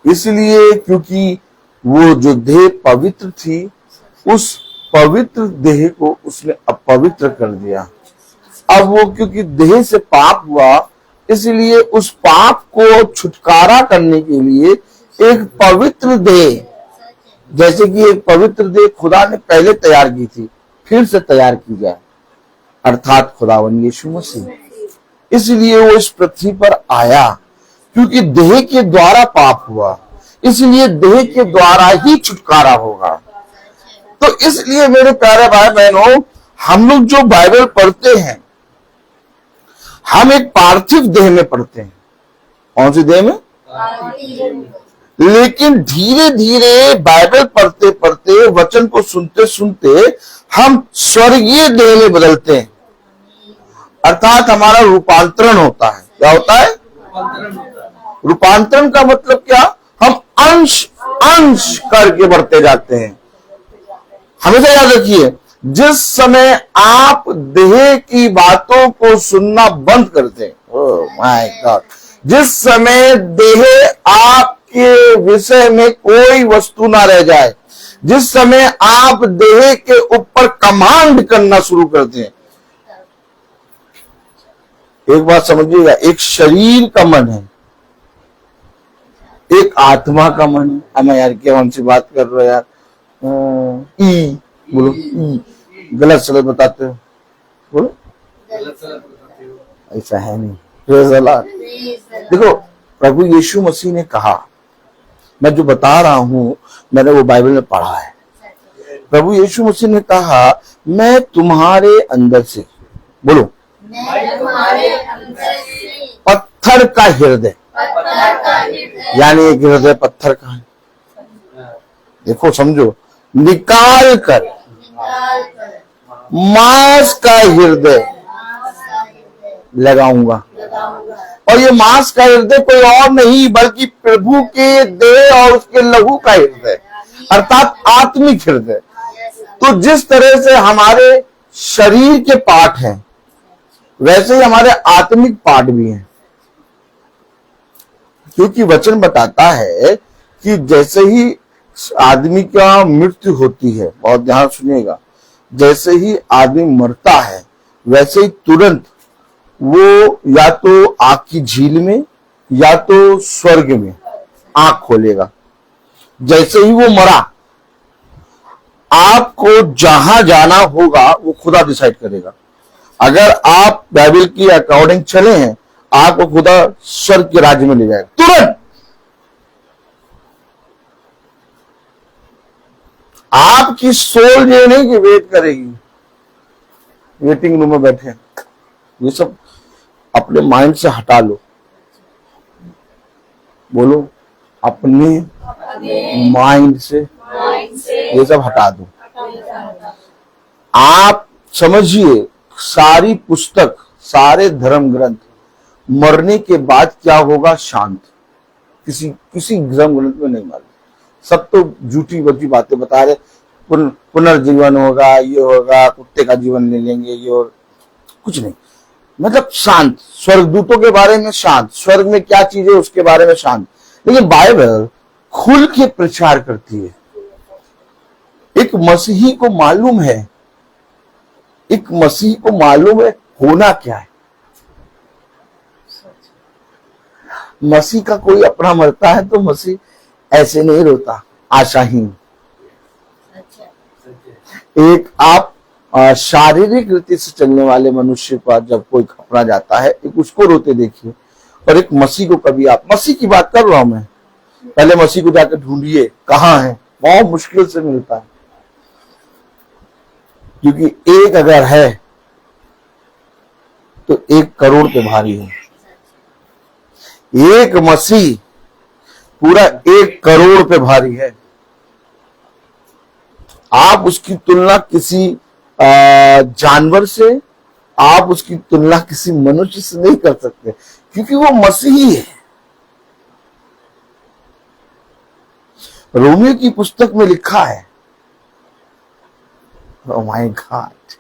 इसलिए क्योंकि वो जो देह पवित्र थी, उस पवित्र देह को उसने अपवित्र कर दिया। अब वो क्योंकि देह से पाप हुआ, इसलिए उस पाप को छुटकारा करने के लिए एक पवित्र देह, जैसे कि एक पवित्र देह खुदा ने पहले तैयार की थी, फिर से तैयार की जाए, अर्थात खुदावन यीशु मसीह। इसलिए वो इस पृथ्वी पर आया, क्योंकि देह के द्वारा पाप हुआ, इसलिए देह के द्वारा ही छुटकारा होगा। तो इसलिए मेरे प्यारे भाई बहनों, हम लोग जो बाइबल पढ़ते हैं, हम एक पार्थिव देह में पढ़ते हैं। कौन सी देह में? लेकिन धीरे धीरे बाइबल पढ़ते पढ़ते, वचन को सुनते सुनते हम स्वर्गीय देह में बदलते हैं, अर्थात हमारा रूपांतरण होता है। क्या होता है? रूपांतरण का मतलब क्या? हम अंश अंश करके बढ़ते जाते हैं। हमेशा याद रखिए, जिस समय आप देह की बातों को सुनना बंद करते हैं, ओह माय गॉड, जिस समय देह आपके विषय में कोई वस्तु ना रह जाए, जिस समय आप देह के ऊपर कमांड करना शुरू करते हैं, एक बात समझिएगा, एक शरीर का मन है, एक आत्मा का मन है। अब मैं यार क्या हमसे बात कर रहा यार, ई बोलो, ई गलत सलत बताते हो, बोलो ऐसा है नहीं। Praise the Lord. देखो, प्रभु यीशु मसीह ने कहा, मैं जो बता रहा हूं मैंने वो बाइबल में पढ़ा है। प्रभु यीशु मसीह ने कहा, मैं तुम्हारे अंदर से, बोलो, मैं तुम्हारे अंदर से पत्थर का हृदय, यानी एक हृदय पत्थर का है, देखो समझो, निकाल कर मांस का हृदय लगाऊंगा। और ये मांस का हृदय कोई और नहीं बल्कि प्रभु के देह और उसके लहू का हृदय, अर्थात आत्मिक हृदय। तो जिस तरह से हमारे शरीर के पार्ट हैं, वैसे ही हमारे आत्मिक पार्ट भी हैं। क्योंकि वचन बताता है कि जैसे ही आदमी का मृत्यु होती है, बहुत ध्यान सुनिएगा, जैसे ही आदमी मरता है वैसे ही तुरंत वो या तो आग की झील में या तो स्वर्ग में आंख खोलेगा। जैसे ही वो मरा, आपको जहां जाना होगा वो खुदा डिसाइड करेगा। अगर आप बाइबल की अकॉर्डिंग चले हैं, आपको खुदा स्वर्ग के राज्य में ले जाएगा तुरंत। आपकी सोल ये नहीं कि वेट करेगी, वेटिंग रूम में बैठे, ये सब अपने माइंड से हटा लो। बोलो, अपने माइंड से ये सब हटा दो। आप समझिए, सारी पुस्तक, सारे धर्म ग्रंथ मरने के बाद क्या होगा? शांत। किसी धर्म ग्रंथ में नहीं मालूम, सब तो झूठी बची बातें बता रहे। पुनर्जीवन होगा, ये होगा, कुत्ते का जीवन ले लेंगे, ये और कुछ नहीं। मतलब शांत, स्वर्गदूतों के बारे में शांत, स्वर्ग में क्या चीज है उसके बारे में शांत। लेकिन बाइबल खुल के प्रचार करती है। एक मसीही को मालूम है, एक मसीही को मालूम है होना क्या है। मसीह का कोई अपना मरता है तो मसीह ऐसे नहीं रोता, आशाहीन। एक आप शारीरिक रीति से चलने वाले मनुष्य पर जब कोई खपरा जाता है, एक उसको रोते देखिए, और एक मसीह को कभी आप, मसीह की बात कर रहा हूं मैं, पहले मसीह को जाकर ढूंढिए कहां है, बहुत मुश्किल से मिलता है, क्योंकि एक अगर है तो 1 करोड़ पे भारी है। एक मसीह पूरा 1 करोड़ पे भारी है। आप उसकी तुलना किसी जानवर से, आप उसकी तुलना किसी मनुष्य से नहीं कर सकते, क्योंकि वो मसीही है। रोमियो की पुस्तक में लिखा है, ओह माय गॉड,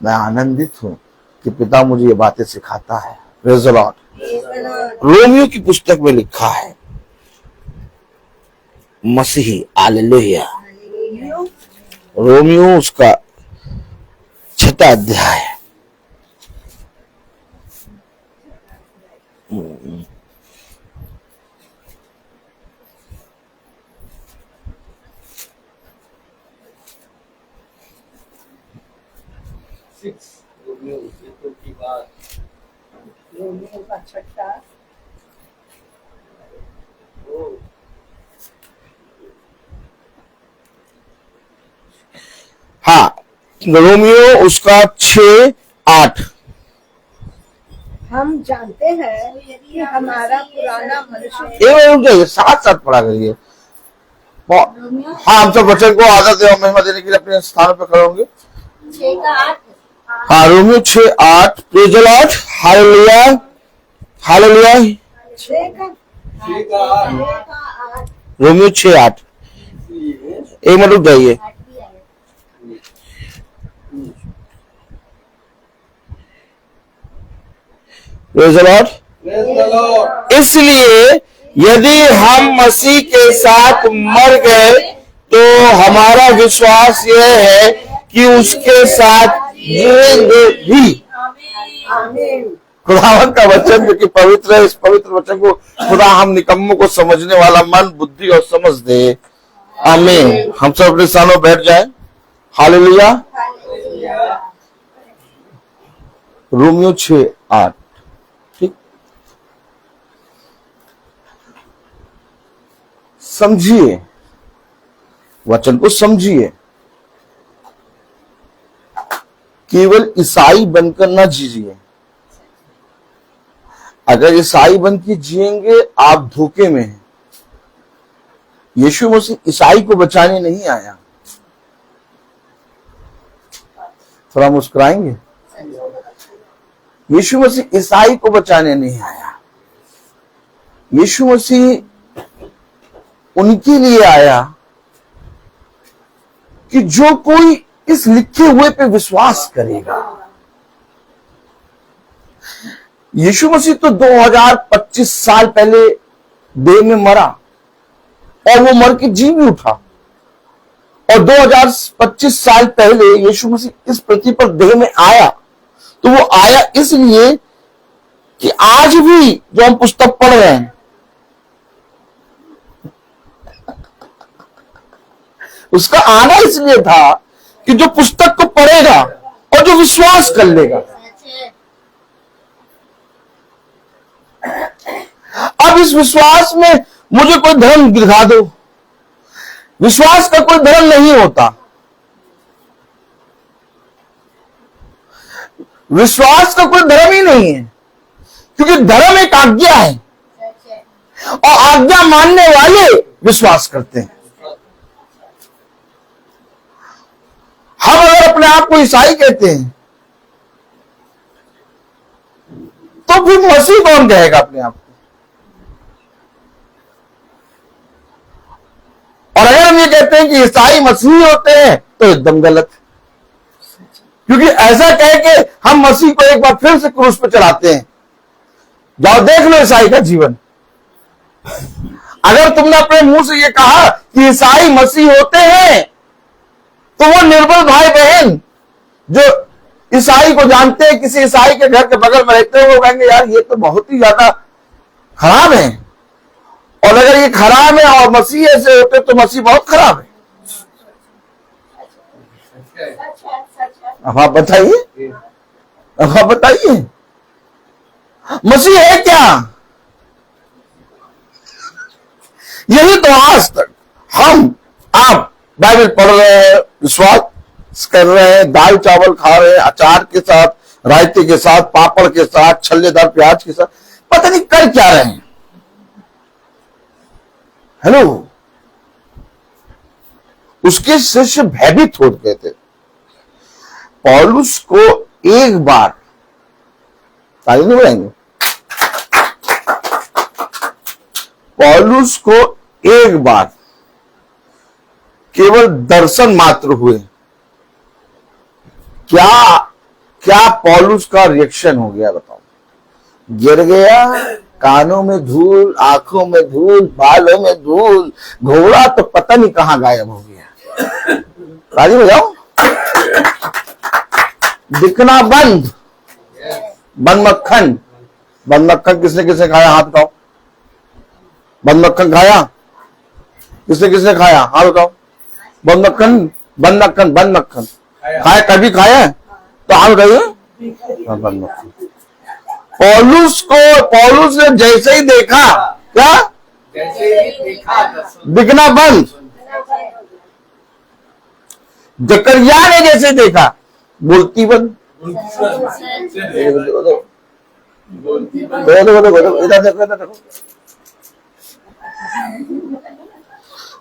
मैं आनंदित हूं कि पिता मुझे ये बातें सिखाता है। Praise the Lord. रोमियो की पुस्तक में लिखा है, मसीही, हालेलुया। रोमियो उसका 6वां अध्याय है। रोमियो का 6वां हाँ, रोमियो उसका 6:8। हम जानते हैं कि हमारा पुराना मनुष्य रुक जाइए, साथ साथ पढ़ा करिए। हाँ, हम सब वचन को आदर एवं महिमा देने के लिए अपने स्थानों पर खड़े होंगे। 6:8। हाँ, Romeo 6:8। Praise the Lord, hallelujah, hallelujah. Romeo 6:8। एक मिनट रुक जाइए। Praise the Lord. इसलिए यदि हम मसीह के साथ मर गए तो हमारा विश्वास यह है कि उसके साथ जिएंगे भी। खुदावंद का वचन जो कि पवित्र है, इस पवित्र वचन को खुदा हम निकम्मों को समझने वाला मन, बुद्धि और समझ दे। आमीन। हम सब अपने स्थानों बैठ जाएं। हालेलुया। रोमियो 6:8। ठीक, समझिए, वचन को समझिए। केवल ईसाई बनकर ना जीजिए। अगर ईसाई बन के जिएंगे आप धोखे में हैं। यीशु मसीह ईसाई को बचाने नहीं आया। थोड़ा मुस्कुराएंगे। यीशु मसीह ईसाई को बचाने नहीं आया। यीशु मसीह उनके लिए आया कि जो कोई इस लिखे हुए पे विश्वास करेगा। यीशु मसीह तो 2025 साल पहले देह में मरा और वो मर के जी भी उठा, और 2025 साल पहले यीशु मसीह इस पृथ्वी पर देह में आया। तो वो आया इसलिए कि आज भी जो हम पुस्तक पढ़ रहे हैं उसका आना इसलिए था कि जो पुस्तक को पढ़ेगा और जो विश्वास कर लेगा। अब इस विश्वास में मुझे कोई धर्म दिखा दो, विश्वास का कोई धर्म नहीं होता। विश्वास का कोई धर्म ही नहीं है, क्योंकि धर्म एक आज्ञा है और आज्ञा मानने वाले विश्वास करते हैं। हम अगर अपने आप को ईसाई कहते हैं तो फिर मसीह कौन कहेगा अपने आप को? और अगर हम ये कहते हैं कि ईसाई मसीही होते हैं तो एकदम गलत, क्योंकि ऐसा कह के हम मसीह को एक बार फिर से क्रूस पे चढ़ाते हैं। जाओ देख लो ईसाई का जीवन। अगर तुमने अपने मुंह से ये कहा कि ईसाई मसीह होते हैं तो वो निर्बल भाई बहन जो ईसाई को जानते हैं, किसी ईसाई के घर के बगल में रहते हैं, वो कहेंगे यार ये तो बहुत ही ज्यादा खराब है। और अगर ये खराब है और मसीह ऐसे होते तो मसीह बहुत खराब है। अब आप बताइए, अब आप बताइए मसीह है क्या? यही तो आज तक हम आप बाइबल पढ़ रहे हैं, विश्वास कर रहे हैं, दाल चावल खा रहे हैं, अचार के साथ, रायते के साथ, पापड़ के साथ, छल्लेदार प्याज के साथ, पता नहीं कर क्या रहे हैं। हेलो, उसके शिष्य भयभीत हो गए थे। पौलुस को एक बार, ताली नहीं बोलेंगे, पौलुस को एक बार केवल दर्शन मात्र हुए, क्या पौलुस का रिएक्शन हो गया बताओ? गिर गया, कानों में धूल, आंखों में धूल, बालों में धूल, घोड़ा तो पता नहीं कहां गायब हो गया। ताली बजाओ। दिखना बंद, बंद मक्खन, बंद मक्खन किसने किसने खाया हाथ उठाओ? बंद मक्खन खाया किसने किसने खाया हाथ उठाओ? बंद मक्खन, बंद मक्खन, बंद मक्खन खाया, कभी खाया तो हाथ उठाइए। बंद मक्खन। पौलुस ने जैसे ही देखा, क्या जैसे ही देखा दिखना बंद। जकरिया ने जैसे देखा बोलती बंद। इधर देखो,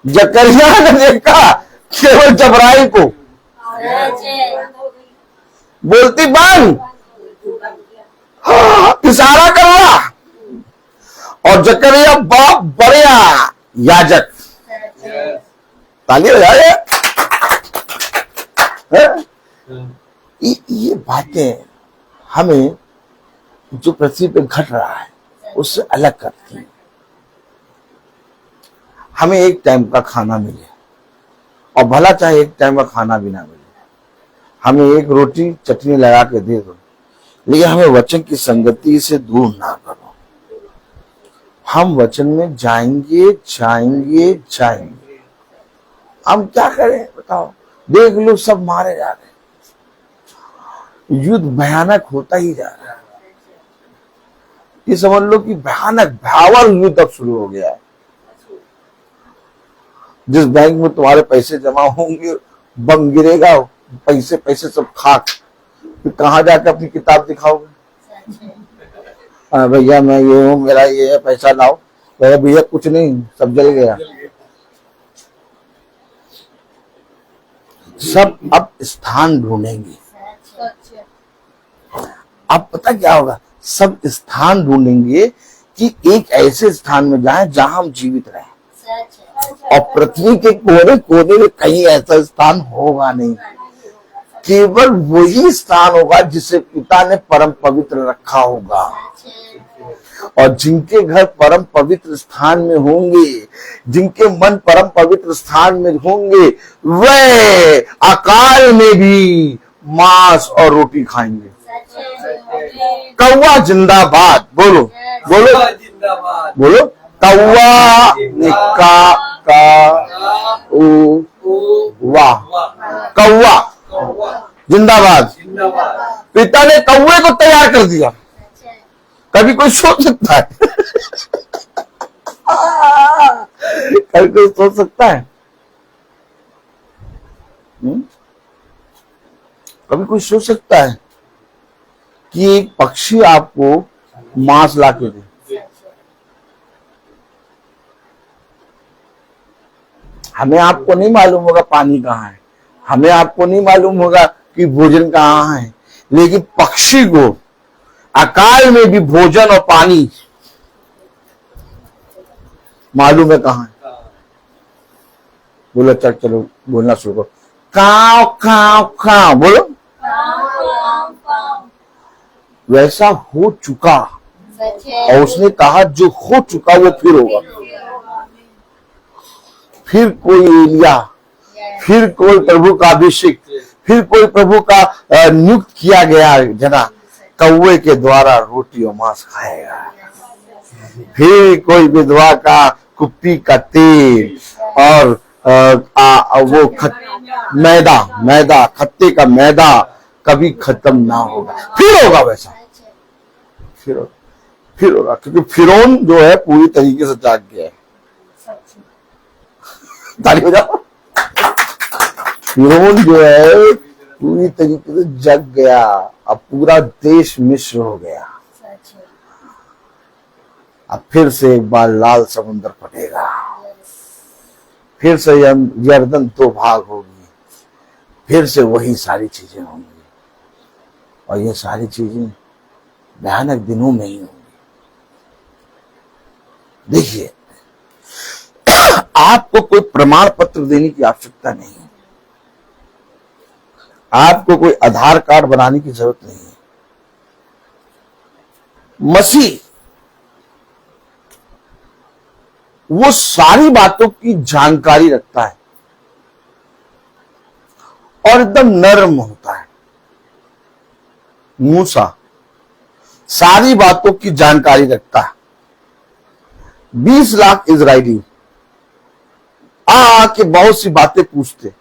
जकरिया ने देखा केवल जबराइल को, बोलती बंद, इशारा कर रहा। और जकरिया बाप बढ़िया याजक, ताली बजाए। ये बातें हमें जो पृथ्वी पे घट रहा है उससे अलग करती है। हमें एक टाइम का खाना मिले, और भला चाहे एक टाइम का खाना भी ना मिले, हमें एक रोटी चटनी लगा के दे दो, लेकिन हमें वचन की संगति से दूर ना करो। हम वचन में जाएंगे जाएंगे जाएंगे। हम क्या करें बताओ? देख लो, सब मारे जा रहे हैं, युद्ध भयानक होता ही जा रहा है। ये समझ लो कि भयानक भयावह युद्ध अब शुरू हो गया है। जिस बैंक में तुम्हारे पैसे जमा होंगे बम गिरेगा, पैसे पैसे सब खाक, फिर कहां जाकर अपनी किताब दिखाओगे? भैया मैं ये हूं, मेरा ये है, पैसा लाओ। भैया कुछ नहीं, सब जल गया। सब अब स्थान ढूंढेंगे। अब पता क्या होगा? सब स्थान ढूंढेंगे कि एक ऐसे स्थान में जाएं जहां हम जीवित रहें। और पृथ्वी के कोने कोने में कहीं ऐसा स्थान होगा नहीं, केवल वही स्थान होगा जिसे पिता ने परम पवित्र रखा होगा। और जिनके घर परम पवित्र स्थान में होंगे, जिनके मन परम पवित्र स्थान में होंगे, वे अकाल में भी मांस और रोटी खाएंगे। कौवा जिंदाबाद, बोलो बोलो जिंदाबाद, बोलो। कौवा निका का उ वाह, कौवा जिंदाबाद। पिता ने कौवे को तैयार कर दिया। कभी कोई सोच सकता है? कभी कोई सोच सकता है? कभी कोई सोच सकता है कि एक पक्षी आपको मांस ला के दे? हमें आपको नहीं मालूम होगा पानी कहाँ है, हमें आपको नहीं मालूम होगा कि भोजन कहाँ है, लेकिन पक्षी को अकाल में भी भोजन और पानी मालूम है कहाँ है। बोलो चल चलो बोलना शुरू करो। काव काव काव बोलो। वैसा हो चुका, और उसने कहा जो हो चुका वो फिर होगा। फिर कोई एलिया, फिर कोई प्रभु का अभिषेक, फिर कोई प्रभु का नियुक्त किया गया जना कौवे के द्वारा रोटी और मांस खाएगा। फिर कोई विधवा का कुप्पी का तेल और वो मैदा खत्ते का मैदा कभी खत्म ना होगा। फिर होगा वैसा, फिर होगा, क्योंकि फिरौन जो है पूरी तरीके से जाग गया है। ताली हो जाओ। फिरौन जो है पूरी तरीके से जग गया, अब पूरा देश मिस्र हो गया। अब फिर से एक बार लाल समुद्र फटेगा, फिर से यर्दन दो भाग होगी, फिर से वही सारी चीजें होंगी, और ये सारी चीजें भयानक दिनों में ही होंगी। देखिए, आपको कोई प्रमाण पत्र देने की आवश्यकता नहीं है, आपको कोई आधार कार्ड बनाने की जरूरत नहीं है। मसीह वो सारी बातों की जानकारी रखता है और एकदम नर्म होता है। मूसा सारी बातों की जानकारी रखता है। 20 लाख इजरायली आके बहुत सी बातें पूछते,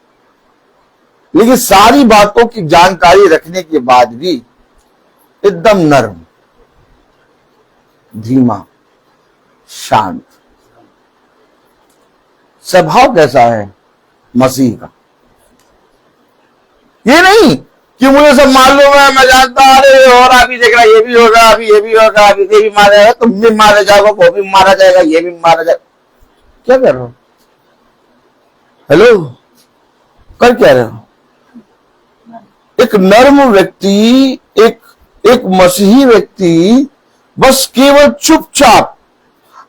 लेकिन सारी बातों की जानकारी रखने के बाद भी एकदम नर्म, धीमा, शांत। स्वभाव कैसा है मसीह का? ये नहीं कि मुझे सब मालूम है, मैं जानता हूं, अरे और अभी देख रहा, ये भी होगा, अभी ये भी होगा, अभी ये भी मारा जाएगा, तुम भी मारा जाओगे, वो भी मारा जाएगा, ये भी मारा जाएगा। क्या कर रहे हो? हेलो, कर क्या रहे हो? एक नर्म व्यक्ति, एक मसीही व्यक्ति बस केवल चुपचाप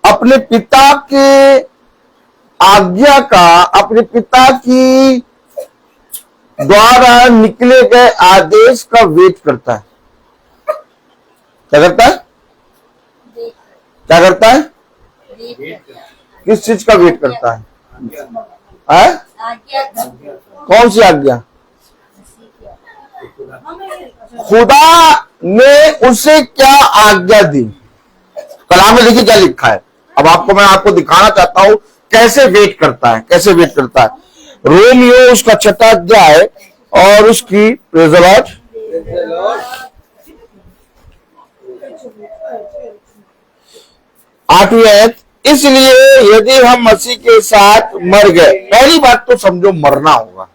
अपने पिता के आज्ञा का, अपने पिता की द्वारा निकले गए आदेश का वेट करता है। क्या करता है? क्या करता है? किस चीज का वेट करता है? कौन सी आज्ञा? खुदा ने उसे क्या आज्ञा दी? कलाम में देखिए क्या लिखा है। अब मैं आपको दिखाना चाहता हूं कैसे वेट करता है, कैसे वेट करता है। रोमियो उसका 6वां अध्याय और उसकी प्रेज़ द लॉर्ड 8वीं आयत। इसलिए यदि हम मसीह के साथ मर गए, पहली बात तो समझो मरना होगा,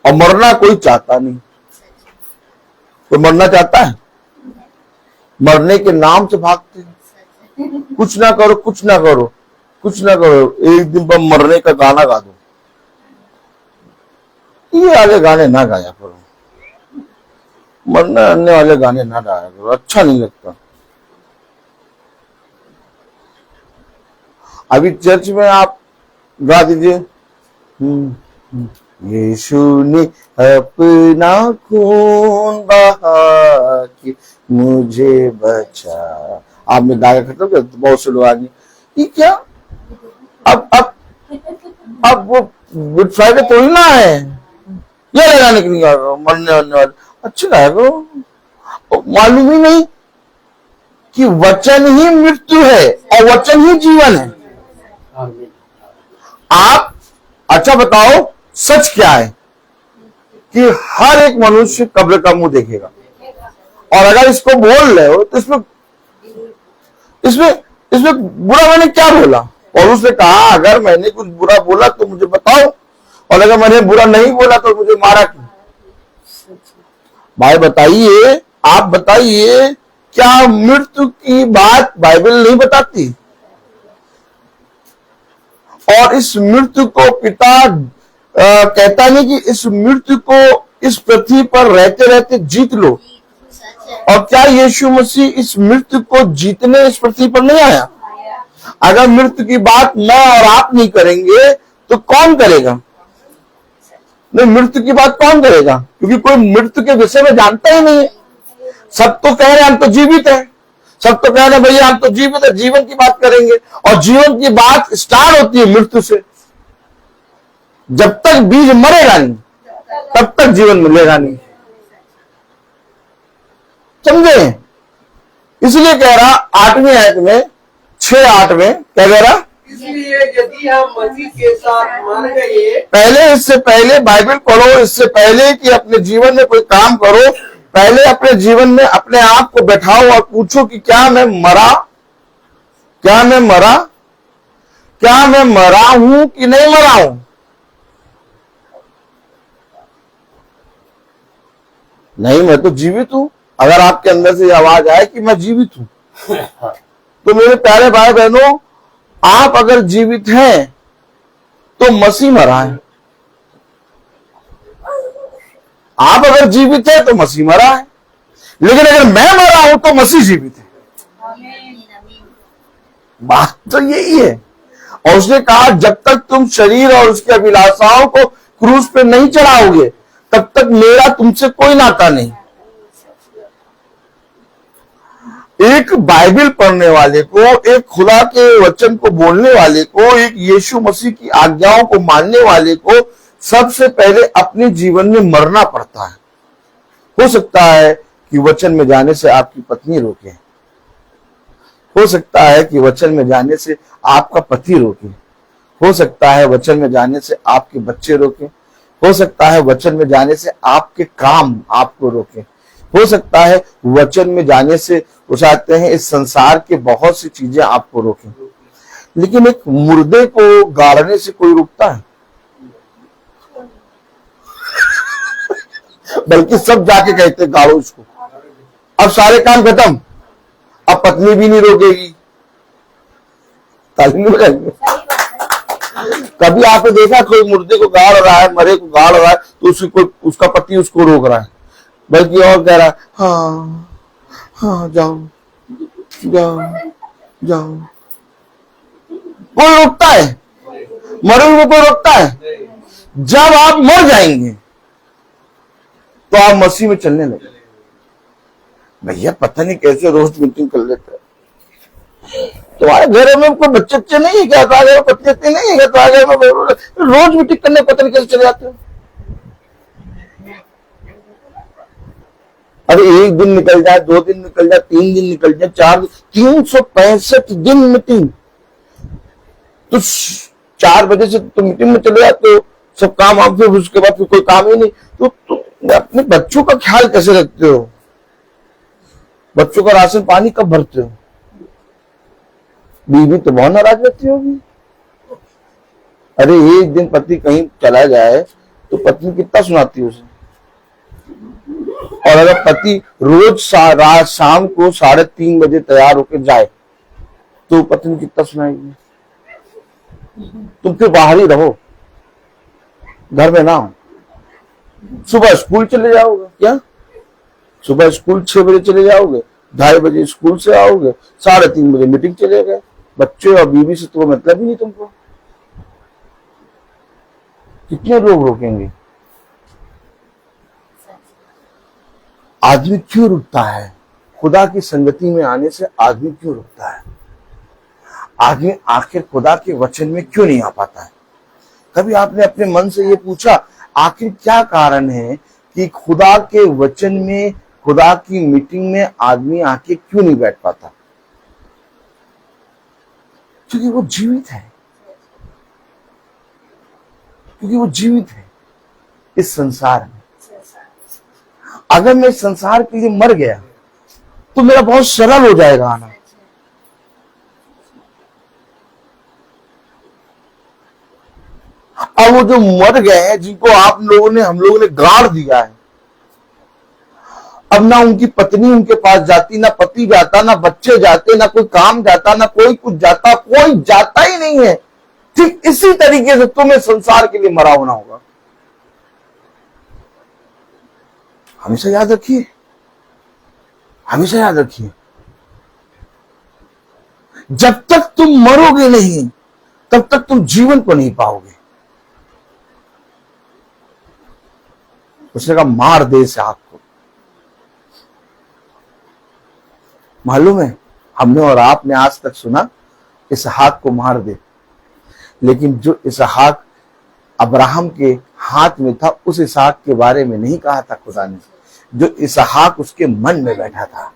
और मरना कोई चाहता नहीं। कोई मरना चाहता है? मरने के नाम से भागते हैं। कुछ ना करो, कुछ ना करो, कुछ ना करो, एक दिन पर मरने का गाना गा दो। ये वाले गाने ना गाया करो, मरने वाले गाने ना गाया करो, अच्छा नहीं लगता। अभी चर्च में आप गा दीजिए, यीशु ने अपना खून बहा के मुझे बचा। आपने गाया खत्म कर, तो बहुत से लोग आगे ये क्या, अब वो गुड फ्राइडे थोड़ी ना है, ये लगाने के लिए मरने वाले अच्छे गायको मालूम ही नहीं कि वचन ही मृत्यु है और वचन ही जीवन है। आप अच्छा बताओ सच क्या है कि हर एक मनुष्य कब्र का मुंह देखेगा, और अगर इसको बोल रहे हो तो इसमें बुरा मैंने क्या बोला? और उसने कहा अगर मैंने कुछ बुरा बोला तो मुझे बताओ, और अगर मैंने बुरा नहीं बोला तो मुझे मारा क्यों? भाई बताइए, आप बताइए, क्या मृत्यु की बात बाइबल नहीं बताती? और इस मृत्यु को पिता कहता नहीं कि इस मृत्यु को इस पृथ्वी पर रहते रहते जीत लो। और क्या यीशु मसीह इस मृत्यु को जीतने इस पृथ्वी पर नहीं आया? अगर मृत्यु की बात मैं और आप नहीं करेंगे तो कौन करेगा? नहीं, मृत्यु की बात कौन करेगा? क्योंकि कोई मृत्यु के विषय में जानता ही नहीं है। सब तो कह रहे हैं हम तो जीवित है, सब तो कह रहे हैं भैया हम तो जीवित है, जीवन की बात करेंगे। और जीवन की बात स्टार्ट होती है मृत्यु से। जब तक बीज मरेगा नहीं तब तक जीवन मिलेगा नहीं, समझे? इसलिए कह रहा 8वीं आयत में 6:8 में क्या कह रहा? इसलिए यदि हम मसीह के साथ मर गए, पहले इससे पहले बाइबल पढ़ो, इससे पहले कि अपने जीवन में कोई काम करो, पहले अपने जीवन में अपने आप को बैठाओ और पूछो कि क्या मैं मरा, क्या मैं मरा, क्या मैं मरा हूं कि नहीं मरा हूं? नहीं, मैं तो जीवित हूं। अगर आपके अंदर से आवाज आए कि मैं जीवित हूं, तो मेरे प्यारे भाई बहनों, आप अगर जीवित हैं तो मसीह मरा है। आप अगर जीवित है तो मसीह मरा है, लेकिन अगर मैं मरा हूं तो मसीह जीवित है। बात तो यही है। और उसने कहा जब तक तुम शरीर और उसकी अभिलाषाओं को क्रूस पे नहीं चढ़ाओगे तब तक मेरा तुमसे कोई नाता नहीं। एक बाइबल पढ़ने वाले को, एक खुदा के वचन को बोलने वाले को, एक यीशु मसीह की आज्ञाओं को मानने वाले को सबसे पहले अपने जीवन में मरना पड़ता है। हो सकता है कि वचन में जाने से आपकी पत्नी रोके, हो सकता है कि वचन में जाने से आपका पति रोके, हो सकता है वचन में जाने से आपके बच्चे रोके, हो सकता है वचन में जाने से आपके काम आपको रोके, हो सकता है वचन में जाने से वो चाहते हैं इस संसार के बहुत सी चीजें आपको रोकें। लेकिन एक मुर्दे को गाड़ने से कोई रुकता है? बल्कि सब जाके कहते गाड़ो इसको, अब सारे काम खत्म, अब पत्नी भी नहीं रोकेगी। ताली नहीं बजाएंगे। कभी आपने देखा कोई मुर्दे को गाड़ रहा है, मरे को गाड़ रहा है, तो उसका पति उसको रोक रहा है, बल्कि और कह रहा है हाँ हाँ जाओ जाओ जाओ। कोई रोकता है? मरे हुए कोई रोकता है? जब आप मर जाएंगे तो आप मसीह में चलने लगे। भैया पता नहीं कैसे रोज मीटिंग कर लेते हैं। तुम्हारे घर में कोई बच्चे नहीं है क्या? तुम्हारे घर में पत्नी नहीं है क्या? तुम्हारे घर में रोज मीटिंग करने पता नहीं कैसे चले जाते हो? अरे एक दिन निकल जाए, 2 दिन निकल जाए, 3 दिन निकल जाए, 4 दिन, 365 दिन मीटिंग। तो 4 बजे से तुम मीटिंग में चले जाते हो, सब काम आप, फिर उसके बाद फिर कोई काम ही नहीं। तो अपने बच्चों का ख्याल कैसे रखते हो? बच्चों का राशन पानी कब भरते हो? बीवी तो बहुत नाराज रहती होगी। अरे एक दिन पति कहीं चला जाए तो पत्नी कितना सुनाती है उसे। और अगर पति रोज रात शाम को 3:30 बजे तैयार होकर जाए तो पत्नी कितना सुनाएगी? तुम फिर बाहर ही रहो, घर में ना हो। सुबह स्कूल चले जाओगे क्या? सुबह स्कूल 6 बजे चले जाओगे, 2:30 बजे स्कूल से आओगे, 3:30 बजे मीटिंग चले गए। बच्चे और बीवी से तो मतलब ही नहीं तुमको। कितने लोग रोकेंगे? आदमी क्यों रुकता है? खुदा की संगति में आने से आदमी क्यों रुकता है? आदमी आखिर खुदा के वचन में क्यों नहीं आ पाता है? कभी आपने अपने मन से ये पूछा आखिर क्या कारण है कि खुदा के वचन में, खुदा की मीटिंग में आदमी आके क्यों नहीं बैठ पाता? क्योंकि वो जीवित है, क्योंकि वो जीवित है इस संसार में। अगर मैं इस संसार के लिए मर गया तो मेरा बहुत सरल हो जाएगा आना। अब वो जो मर गए हैं, जिनको हम लोगों ने गाड़ दिया है, अब ना उनकी पत्नी उनके पास जाती, ना पति जाता, ना बच्चे जाते, ना कोई काम जाता, ना कोई कुछ जाता, कोई जाता ही नहीं है। ठीक इसी तरीके से तुम्हें संसार के लिए मरा होना होगा। हमेशा याद रखिए, हमेशा याद रखिए, जब तक तुम मरोगे नहीं तब तक तुम जीवन को नहीं पाओगे। उसने कहा मार दे इस आग को। मालूम है, हमने और आपने आज तक सुना इसहाक को मार दे, लेकिन जो इसहाक अब्राहम के हाथ में था उस इसहाक के बारे में नहीं कहा था खुदा ने। जो इसहाक उसके मन में बैठा था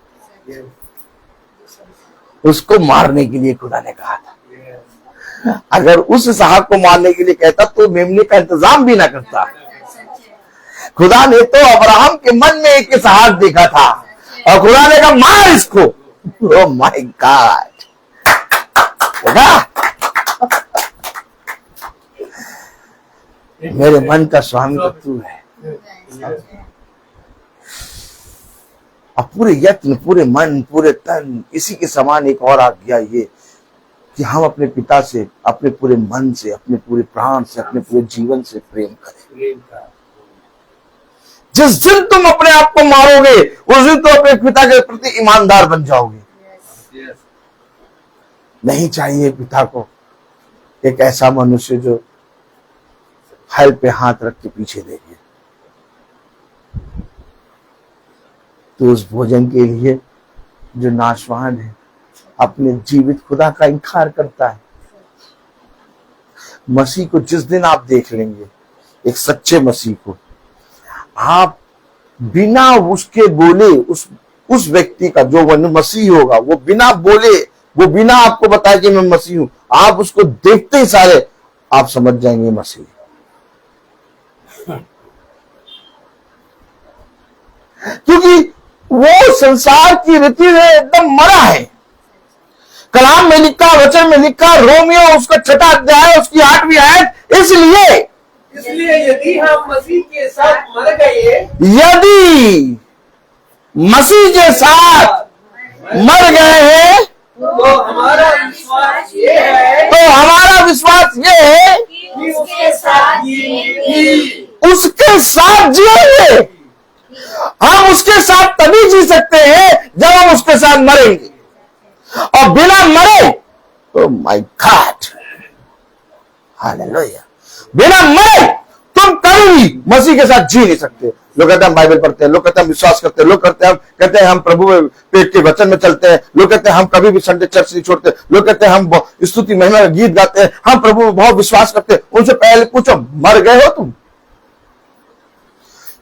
उसको मारने के लिए खुदा ने कहा था। अगर उस इसहाक को मारने के लिए कहता तो मेमने का इंतजाम भी ना करता। खुदा ने तो अब्राहम के मन में एक इसहाक देखा था और खुदा ने कहा मार इसको। ओह माय गॉड, मेरे मन का स्वामी तो तू है। अब पूरे यत्न, पूरे मन, पूरे तन, इसी के समान एक और आज्ञा ये कि हम अपने पिता से अपने पूरे मन से, अपने पूरे प्राण से, अपने पूरे जीवन से प्रेम करें। जिस दिन तुम अपने आप को मारोगे उस दिन तुम अपने पिता के प्रति ईमानदार बन जाओगे। नहीं चाहिए पिता को एक ऐसा मनुष्य जो हल पे हाथ रख के पीछे देखे। तो उस भोजन के लिए जो नाशवान है, अपने जीवित खुदा का इनकार करता है। मसीह को जिस दिन आप देख लेंगे, एक सच्चे मसीह को, आप बिना उसके बोले उस व्यक्ति का जो मसीह होगा, वो बिना बोले, वो बिना आपको बताए कि मैं मसीह हूं, आप उसको देखते ही सारे आप समझ जाएंगे मसीह। क्योंकि वो संसार की रीति से एकदम मरा है। कलाम में लिखा, वचन में लिखा, रोमियो उसका 6वां अध्याय उसकी 8वीं आयत, इसलिए यदि हम मसीह के साथ मर गए, यदि मसीह के साथ मर गए हैं तो हमारा विश्वास ये है कि उसके साथ उसके साथ जिएंगे। हम उसके साथ तभी जी सकते हैं जब हम उसके साथ मरेंगे, और बिना मरे, ओह माय गॉड, हालेलुया, बिना मरे तुम कभी भी मसीह के साथ जी नहीं सकते। लोग कहते हैं हम बाइबल पढ़ते हैं, लोग कहते हैं हम विश्वास करते हैं, लोग कहते हैं हम प्रभु पेट के वचन में चलते हैं, लोग कहते हैं हम कभी भी संडे चर्च नहीं छोड़ते, लोग कहते हैं हम स्तुति महिमा का गीत गाते हैं, हम प्रभु में बहुत विश्वास करते हैं। उनसे पहले पूछो मर गए हो तुम?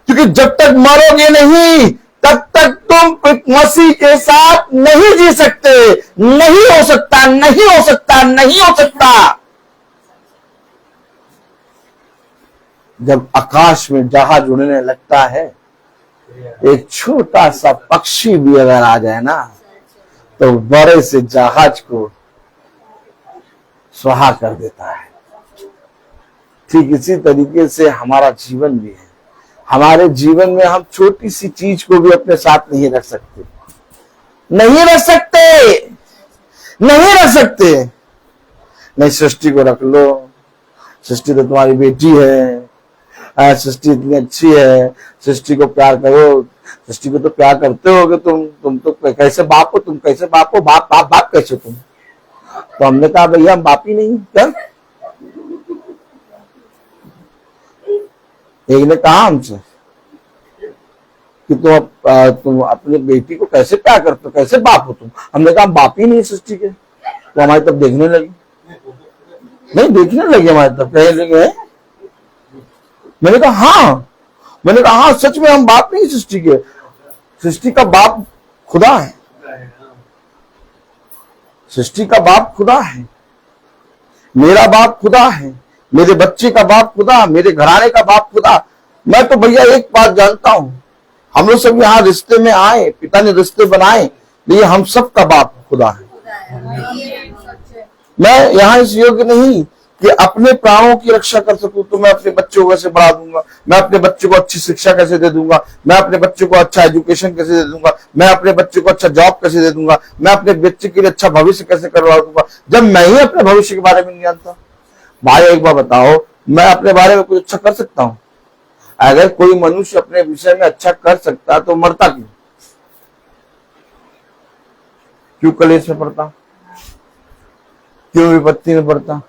क्योंकि जब तक मरोगे नहीं तब तक तुम मसीह के साथ नहीं जी सकते। नहीं हो सकता, नहीं हो सकता, नहीं हो सकता। जब आकाश में जहाज उड़ने लगता है, एक छोटा सा पक्षी भी अगर आ जाए ना तो बड़े से जहाज को स्वाहा कर देता है। ठीक इसी तरीके से हमारा जीवन भी है। हमारे जीवन में हम छोटी सी चीज को भी अपने साथ नहीं रख सकते, नहीं रख सकते, नहीं रख सकते। नहीं, सृष्टि को रख लो, सृष्टि तो तुम्हारी बेटी है, सृष्टि इतनी अच्छी है, सृष्टि को प्यार करो, सृष्टि को तो प्यार करते होगे तुम तो कैसे बाप हो, तुम कैसे बाप हो, बाप कैसे तुम? तो हमने कहा भैया हम बाप ही नहीं। क्या एक ने कहा हमसे कि तुम अपनी बेटी को कैसे प्यार करते हो, कैसे बाप हो तुम? हमने कहा हम बाप ही नहीं सृष्टि के। तो हमारी तरफ देखने लगी, नहीं देखने लगे हमारी तरफ, कहने लगे। मैंने कहा हाँ सच में हम बाप नहीं सृष्टि के। सृष्टि का बाप खुदा है, सृष्टि का बाप खुदा है, मेरा बाप खुदा है, मेरे बच्चे का बाप खुदा, मेरे घराने का बाप खुदा। मैं तो भैया एक बात जानता हूं, हम लोग सब यहाँ रिश्ते में आए, पिता ने रिश्ते बनाए, लेकिन हम सब का बाप खुदा है। मैं यहाँ इस योग्य नहीं कि अपने प्राणों की रक्षा कर सकूं, तो मैं अपने बच्चों को कैसे बढ़ा दूंगा, मैं अपने बच्चों को अच्छी शिक्षा कैसे दे दूंगा, मैं अपने बच्चों को अच्छा एजुकेशन कैसे दे दूंगा, मैं अपने बच्चों को अच्छा जॉब कैसे दे दूंगा, मैं अपने बच्चे के लिए अच्छा भविष्य कैसे करवा दूंगा, जब मैं ही अपने भविष्य के बारे में नहीं जानता। भाई एक बार बताओ, मैं अपने बारे में कुछ अच्छा कर सकता हूं? अगर कोई मनुष्य अपने विषय में अच्छा कर सकता तो मरता क्यों? क्यों कलेश में पड़ता, क्यों विपत्ति में पड़ता?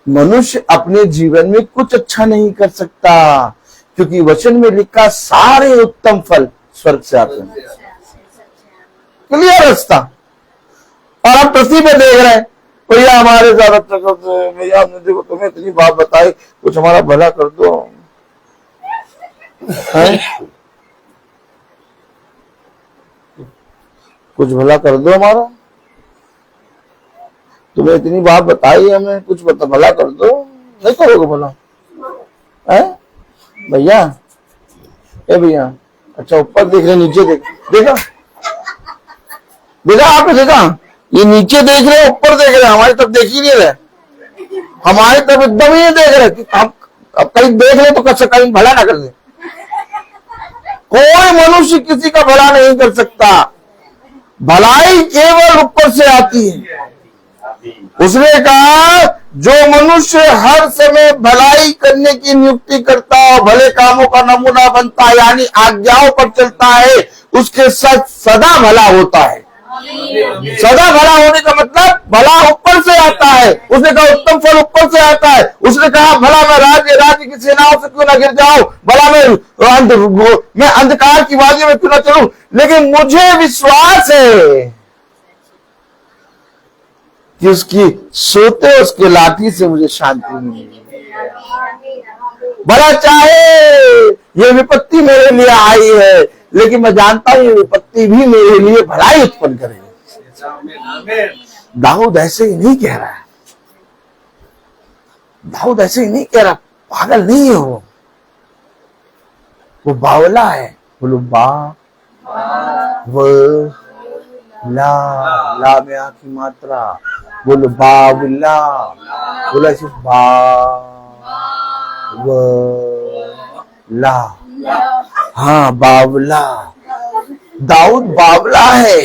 मनुष्य अपने जीवन में कुछ अच्छा नहीं कर सकता क्योंकि वचन में लिखा सारे उत्तम फल स्वर्ग से आते हैं। क्लियर रास्ता। और हम पृथ्वी पे देख रहे हैं, भैया हमारे ज्यादा तकलीफ है, भैया हमने देखो तुम्हें इतनी बात बताई, कुछ हमारा भला कर दो है? कुछ भला कर दो हमारा, तुम्हें इतनी बात बताई हमें, कुछ भला कर दो। नहीं करोगे भला है भैया? ए भैया, अच्छा ऊपर देख रहे, नीचे देखा आपने देखा? ये नीचे देख रहे, ऊपर देख रहे, हमारी तरफ देख ही नहीं रहे, हमारी तरफ एकदम ही नहीं देख रहे कि हम अब कहीं देख ले तो कहीं भला ना कर दे। कोई मनुष्य किसी का भला नहीं कर सकता, भलाई केवल ऊपर से आती है। उसने कहा जो मनुष्य हर समय भलाई करने की नियुक्ति करता है, भले कामों का नमूना बनता है, यानी आज्ञाओं पर चलता है, उसके साथ सदा भला होता है। सदा भला होने का मतलब भला ऊपर से आता है। उसने कहा उत्तम फल ऊपर से आता है। उसने कहा भला मैं राज्य की सेनाओं से क्यों ना गिर जाऊं, भला मैं अंधकार की वादियों में क्यों ना चलूं, लेकिन मुझे विश्वास है कि उसकी सोते उसके लाठी से मुझे शांति मिलेगी। भला चाहे ये विपत्ति मेरे लिए आई है, लेकिन मैं जानता हूं ये विपत्ति भी मेरे लिए भलाई उत्पन्न करेगी। दाऊद ऐसे ही नहीं कह रहा है, दाऊद ऐसे ही नहीं कह रहा, पागल नहीं है वो बावला है। बोलो ला में आ की मात्रा, बोलो बावला, बोला ऐसे ला, हाँ बावला। दाऊद बावला है।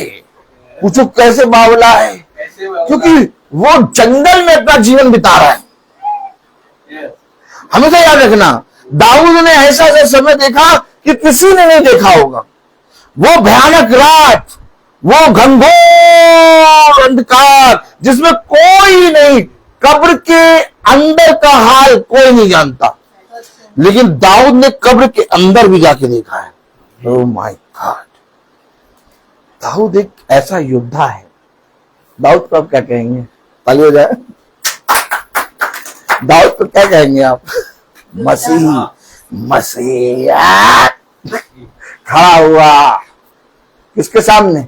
पूछो कैसे बावला है? क्योंकि वो जंगल में अपना जीवन बिता रहा है। हमेशा याद रखना, दाऊद ने ऐसा समय देखा कि किसी ने नहीं देखा होगा। वो भयानक रात, वो घनघोर अंधकार जिसमें कोई नहीं, कब्र के अंदर का हाल कोई नहीं जानता, लेकिन दाऊद ने कब्र के अंदर भी जाके देखा है। ओह माय गॉड, दाऊद एक ऐसा योद्धा है। दाऊद को आप क्या कहेंगे? ताली हो जाए। दाऊद को क्या कहेंगे आप? मसीह खड़ा हुआ किसके सामने?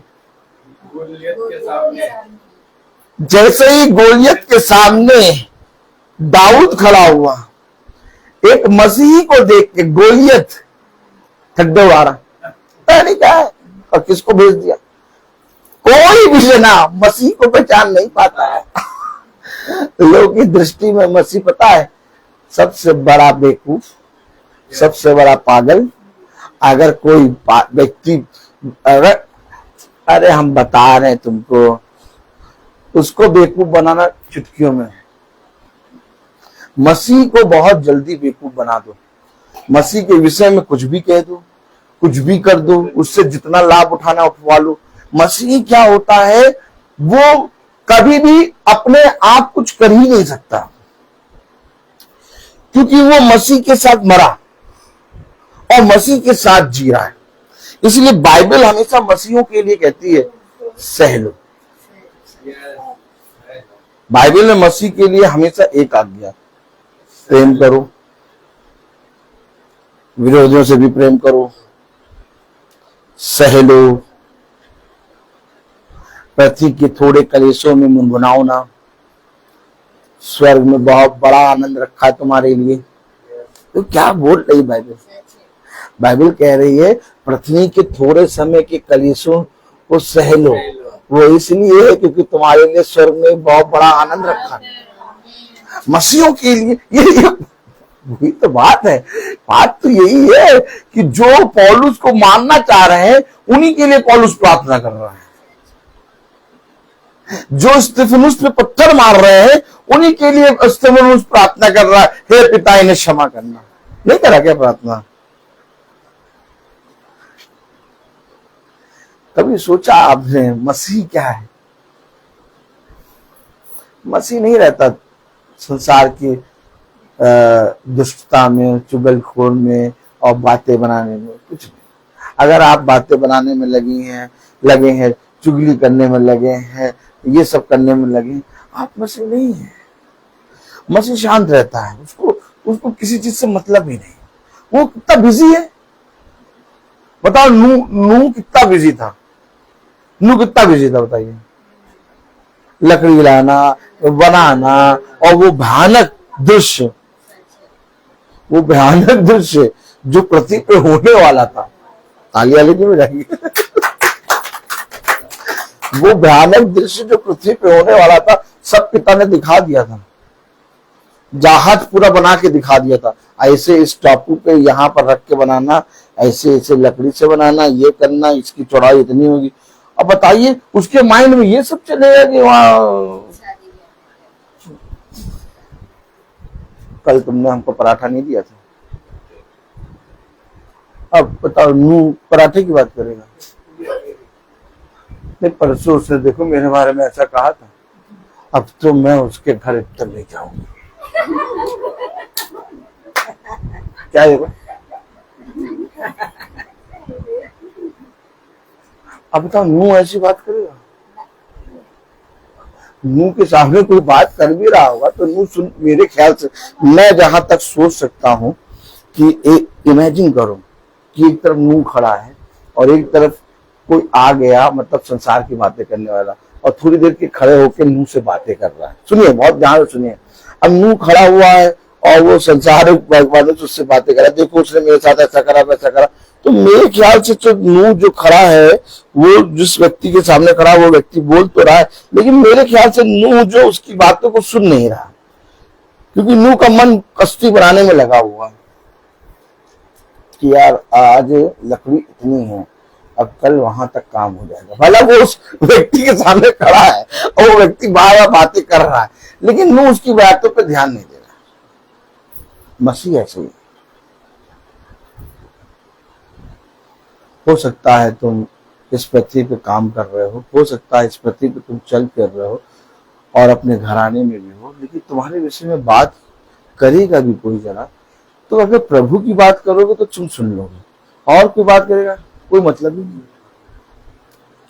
जैसे ही गोलियत के सामने दाऊद खड़ा हुआ, एक मसीही को देख के गोलियत ठड्डे वारा पता नहीं क्या है और किसको भेज दिया। कोई भी जना मसीह को पहचान नहीं पाता है। लोगों की दृष्टि में मसीह पता है सबसे बड़ा बेवकूफ, सबसे बड़ा पागल। अगर कोई व्यक्ति अरे हम बता रहे हैं तुमको, उसको बेवकूफ बनाना चुटकियों में। मसीह को बहुत जल्दी बेवकूफ बना दो, मसीह के विषय में कुछ भी कह दो, कुछ भी कर दो, उससे जितना लाभ उठाना उठवा लो। मसीह क्या होता है, वो कभी भी अपने आप कुछ कर ही नहीं सकता, क्योंकि वो मसीह के साथ मरा और मसीह के साथ जी रहा है। इसलिए बाइबल हमेशा मसीहों के लिए कहती है सह लो। बाइबल में मसीह के लिए हमेशा एक आज्ञा, प्रेम करो, विरोधियों से भी प्रेम करो, सह लो, पृथ्वी के थोड़े कलेशों में मुनमुनाओ ना, स्वर्ग में बहुत बड़ा आनंद रखा है तुम्हारे लिए। तो क्या बोल रही बाइबल? बाइबल कह रही है पृथ्वी के थोड़े समय के कलेशों को सह लो। वो इसलिए है क्योंकि तुम्हारे लिए स्वर्ग में बहुत बड़ा आनंद रखा है। मसीहों के लिए यही तो बात है। बात तो यही है कि जो पौलुस को मानना चाह रहे हैं उन्हीं के लिए पौलुस प्रार्थना कर रहा है। जो स्तिफनुस पे पत्थर मार रहे हैं उन्हीं के लिए स्तिफनुस प्रार्थना कर रहा है, हे पिता इन्हें क्षमा करना। नहीं करा क्या प्रार्थना? कभी सोचा आपने मसीह क्या है? मसीह नहीं रहता संसार की दुष्टता में, चुगलखोर में, और बातें बनाने में कुछ नहीं। अगर आप बातें बनाने में लगे हैं, चुगली करने में लगे हैं, ये सब करने में लगे हैं, आप मसीह नहीं है। मसीह शांत रहता है, उसको किसी चीज से मतलब ही नहीं। वो कितना बिजी है बताओ। नू कितना बिजी था, बताइए। लकड़ी लाना, बनाना, और वो भयानक दृश्य जो पृथ्वी पे होने वाला था। तालियां लेके में जाएंगे। वो भयानक दृश्य जो पृथ्वी पे होने वाला था, सब पिता ने दिखा दिया था। जहाज पूरा बना के दिखा दिया था, ऐसे इस टापू पे यहाँ पर रख के बनाना, ऐसे लकड़ी से बनाना, ये करना, इसकी चौड़ाई इतनी होगी। अब बताइए उसके माइंड में ये सब चलेगा कि वहां कल तुमने हमको पराठा नहीं दिया था, अब बताओ नू पराठे की बात करेगा? नहीं, परसों उसने देखो मेरे बारे में ऐसा कहा था, अब तो मैं उसके घर इतना नहीं जाऊंगी। क्या है? अब बताओ नू ऐसी बात करेगा? नू के सामने कोई बात कर भी रहा होगा तो नू सुन। मेरे ख्याल से मैं जहां तक सोच सकता हूं कि इमेजिन करो कि एक तरफ नू खड़ा है और एक तरफ कोई आ गया, मतलब संसार की बातें करने वाला, और थोड़ी देर के खड़े होकर नू से बातें कर रहा है। सुनिए, बहुत ध्यान से सुनिए। अब नू खड़ा हुआ है और वो संसार वालों से उससे बातें कर रहा है, देखो उसने मेरे साथ ऐसा करा वैसा करा। तो मेरे ख्याल से तो नू जो खड़ा है, वो जिस व्यक्ति के सामने खड़ा, वो व्यक्ति बोल तो रहा है, लेकिन मेरे ख्याल से नू जो उसकी बातों को सुन नहीं रहा, क्योंकि नू का मन कश्ती बनाने में लगा हुआ कि यार आज लकड़ी इतनी है, अब कल वहां तक काम हो जाएगा। भला वो उस व्यक्ति के सामने खड़ा है और वो व्यक्ति बार बातें कर रहा है, लेकिन नू उसकी बातों पर ध्यान नहीं दे रहा। मसीह ऐसे ही। हो सकता है तुम इस पृथ्वी पे काम कर रहे हो सकता है इस पृथ्वी पे तुम चल फिर रहे हो और अपने घराने में भी हो, लेकिन तुम्हारे विषय में बात करेगा भी कोई जरा, तो अगर प्रभु की बात करोगे तो तुम सुन लोगे, और कोई बात करेगा कोई मतलब ही नहीं।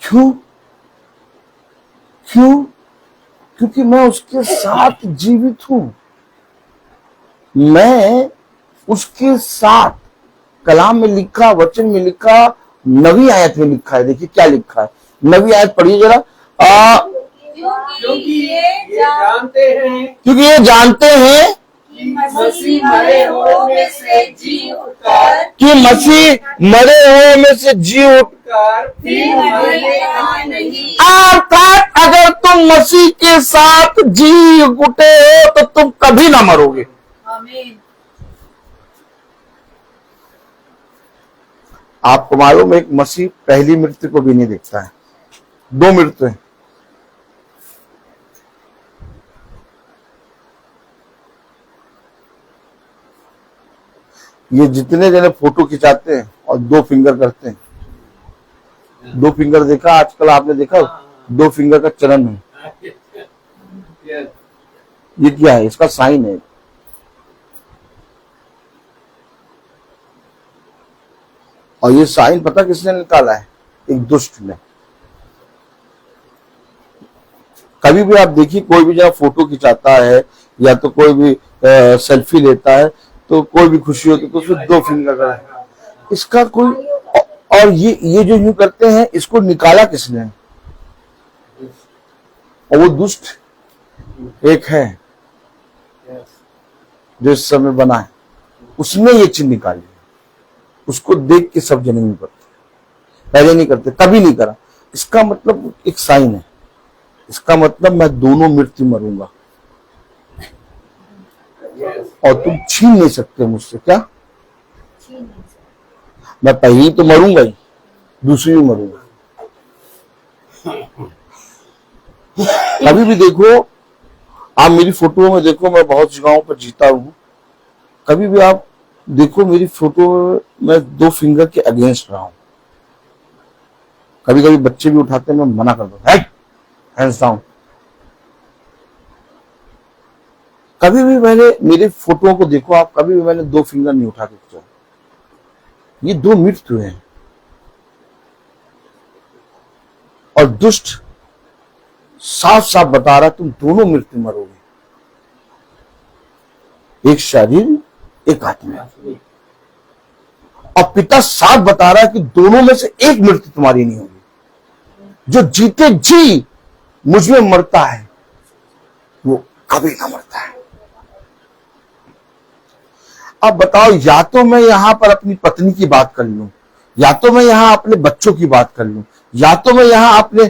क्यों? क्योंकि मैं उसके साथ जीवित हूं। मैं उसके साथ, कलाम में लिखा, वचन में लिखा, नवी आयत में लिखा है। देखिए क्या लिखा है, नवी आयत पढ़िए जरा। क्योंकि ये जानते हैं कि मसीह मरे हुए में से जी उठकर फिर अर्थात अगर तुम मसीह के साथ जी उठे हो तो तुम कभी ना मरोगे। आपको मालूम है, एक मसीह पहली मृत्यु को भी नहीं देखता है, 2 मृत्यु है। ये जितने जने फोटो खिंचाते हैं और 2 फिंगर करते हैं, 2 फिंगर देखा आजकल आपने देखा, 2 फिंगर का चलन है। ये क्या है? इसका साइन है। और ये साइन पता किसने निकाला है? एक दुष्ट ने। कभी भी आप देखिए, कोई भी जब फोटो खिंचाता है या तो कोई भी सेल्फी लेता है, तो कोई भी खुशी होती है तो उसमें 2 फिंगर का है। इसका कोई, और ये जो यूं करते हैं, इसको निकाला किसने? और वो दुष्ट एक है जो इस समय बना है, उसने ये चिन्ह निकाली। उसको देख के सब जने नहीं करते, पहले नहीं करते, कभी नहीं करा। इसका मतलब एक साइन है, इसका मतलब मैं दोनों मृत्यु मरूंगा और तुम छीन नहीं सकते मुझसे। क्या? मैं पहली तो मरूंगा ही, दूसरी भी मरूंगा। कभी भी देखो, आप मेरी फोटो में देखो, मैं बहुत जगहों पर जीता हूं। कभी भी आप देखो मेरी फोटो में 2 फिंगर के अगेंस्ट रहा हूं। कभी कभी बच्चे भी उठाते हैं, मैं मना कर दूं, हैंड्स डाउन। कभी भी मैंने मेरे फोटो को देखो आप, कभी भी मैंने 2 फिंगर नहीं उठा के खींचा। ये दो मृत्यु हैं, और दुष्ट साफ साफ बता रहा तुम दोनों मृत्यु मरोगे, एक शरीर एक आत्मा। और पिता साफ बता रहा है कि दोनों में से एक मृत्यु तुम्हारी नहीं होगी। जो जीते जी मुझ में मरता है वो कभी ना मरता है। अब बताओ, या तो मैं यहां पर अपनी पत्नी की बात कर लूं, या तो मैं यहां अपने बच्चों की बात कर लूं, या तो मैं यहां अपने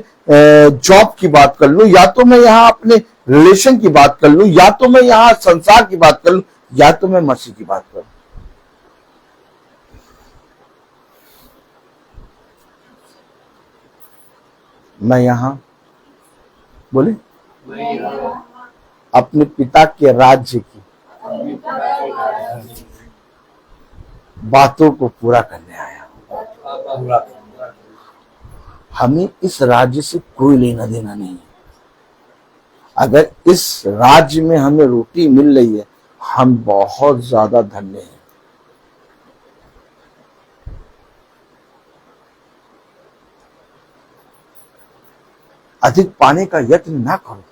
जॉब की बात कर लूं, या तो मैं यहां अपने रिलेशन की बात कर लूं, या तो मैं यहां संसार की बात कर लूं, या तो मैं मसीह की बात करूं। मैं यहां बोले अपने पिता के राज्य की बातों को पूरा करने आया हूं। हमें इस राज्य से कोई लेना देना नहीं है। अगर इस राज्य में हमें रोटी मिल रही है, हम बहुत ज्यादा धन्य हैं। अधिक पाने का यत्न ना करो।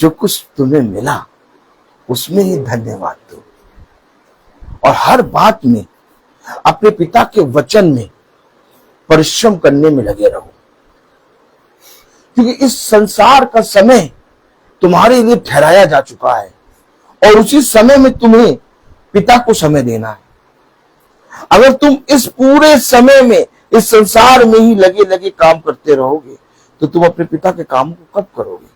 जो कुछ तुम्हें मिला उसमें ही धन्यवाद दो, और हर बात में अपने पिता के वचन में परिश्रम करने में लगे रहो, क्योंकि इस संसार का समय तुम्हारे लिए ठहराया जा चुका है, और उसी समय में तुम्हें पिता को समय देना है। अगर तुम इस पूरे समय में इस संसार में ही लगे लगे काम करते रहोगे तो तुम अपने पिता के काम को कब करोगे?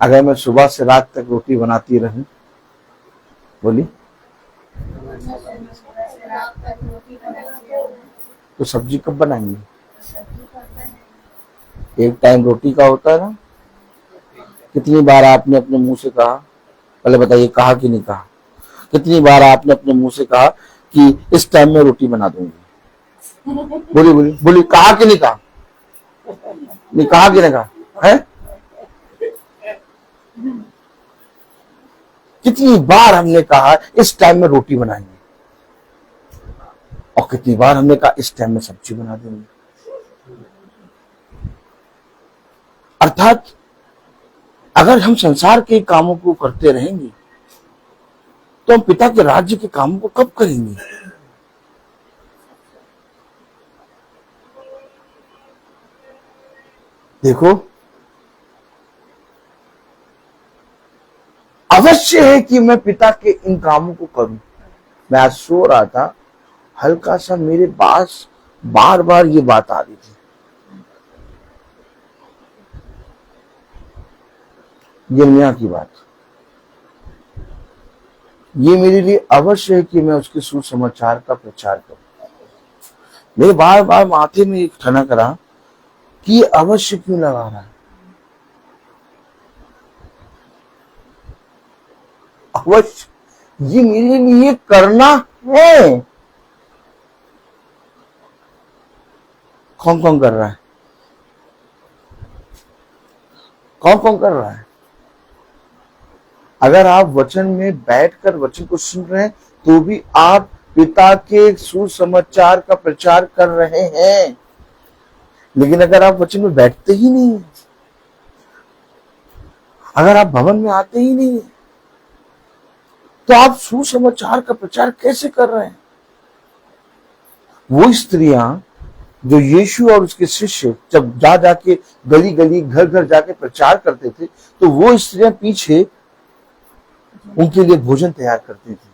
अगर मैं सुबह से रात तक रोटी बनाती रहूं, बोली, तो सब्जी कब बनाएंगे? एक टाइम रोटी का होता है ना। कितनी बार आपने अपने मुंह से कहा, पहले बताइए, कहा कि नहीं कहा? कितनी बार आपने अपने मुंह से कहा कि इस टाइम में रोटी बना दूंगी? बोली बोली बोली, कहा कि नहीं कहा? नहीं कहा कि नहीं कहा है? कितनी बार हमने कहा इस टाइम में रोटी बनाएंगे, और कितनी बार हमने कहा इस टाइम में सब्जी बना देंगे। अर्थात अगर हम संसार के कामों को करते रहेंगे तो हम पिता के राज्य के कामों को कब करेंगे? देखो, अवश्य है कि मैं पिता के इन कामों को करूं। मैं आज सो रहा था, हल्का सा मेरे पास बार बार ये बात आ रही थी, यिर्मयाह की बात। ये मेरे लिए अवश्य है कि मैं उसके सुसमाचार का प्रचार करूं। मेरे बार बार माथे में एक ठनक रहा कि ये अवश्य क्यों लगा रहा है। अवश्य ये मेरे लिए करना है। कौन कौन कर रहा है? कौन कौन कर रहा है? अगर आप वचन में बैठकर वचन को सुन रहे हैं तो भी आप पिता के सुसमाचार का प्रचार कर रहे हैं। लेकिन अगर आप वचन में बैठते ही नहीं है, अगर आप भवन में आते ही नहीं है, तो आप सुसमाचार का प्रचार कैसे कर रहे हैं? वो स्त्रियां जो यीशु और उसके शिष्य जब जा जाके गली गली घर घर जाके प्रचार करते थे, तो वो स्त्रियां पीछे उनके लिए भोजन तैयार करती थी।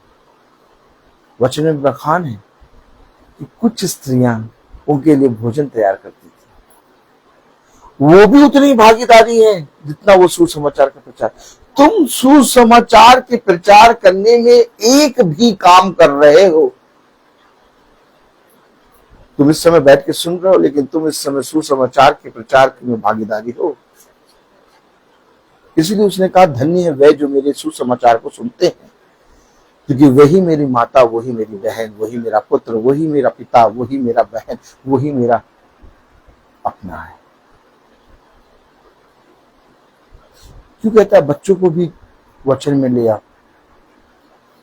वचन में बखान है कि कुछ स्त्रियां उनके लिए भोजन तैयार करती थी। वो भी उतनी भागीदारी है जितना वो सुसमाचार का प्रचार। तुम सुसमाचार के प्रचार करने में एक भी काम कर रहे हो। तुम इस समय बैठ के सुन रहे हो, लेकिन तुम इस समय सुसमाचार के प्रचार में भागीदारी हो। इसलिए उसने कहा, धन्य है वे जो मेरे सुसमाचार को सुनते हैं, क्योंकि वही मेरी माता, वही मेरी बहन, वही मेरा पुत्र, वही मेरा पिता, वही मेरा बहन, वही मेरा अपना है। क्यों कहता है बच्चों को भी वचन में ले आओ।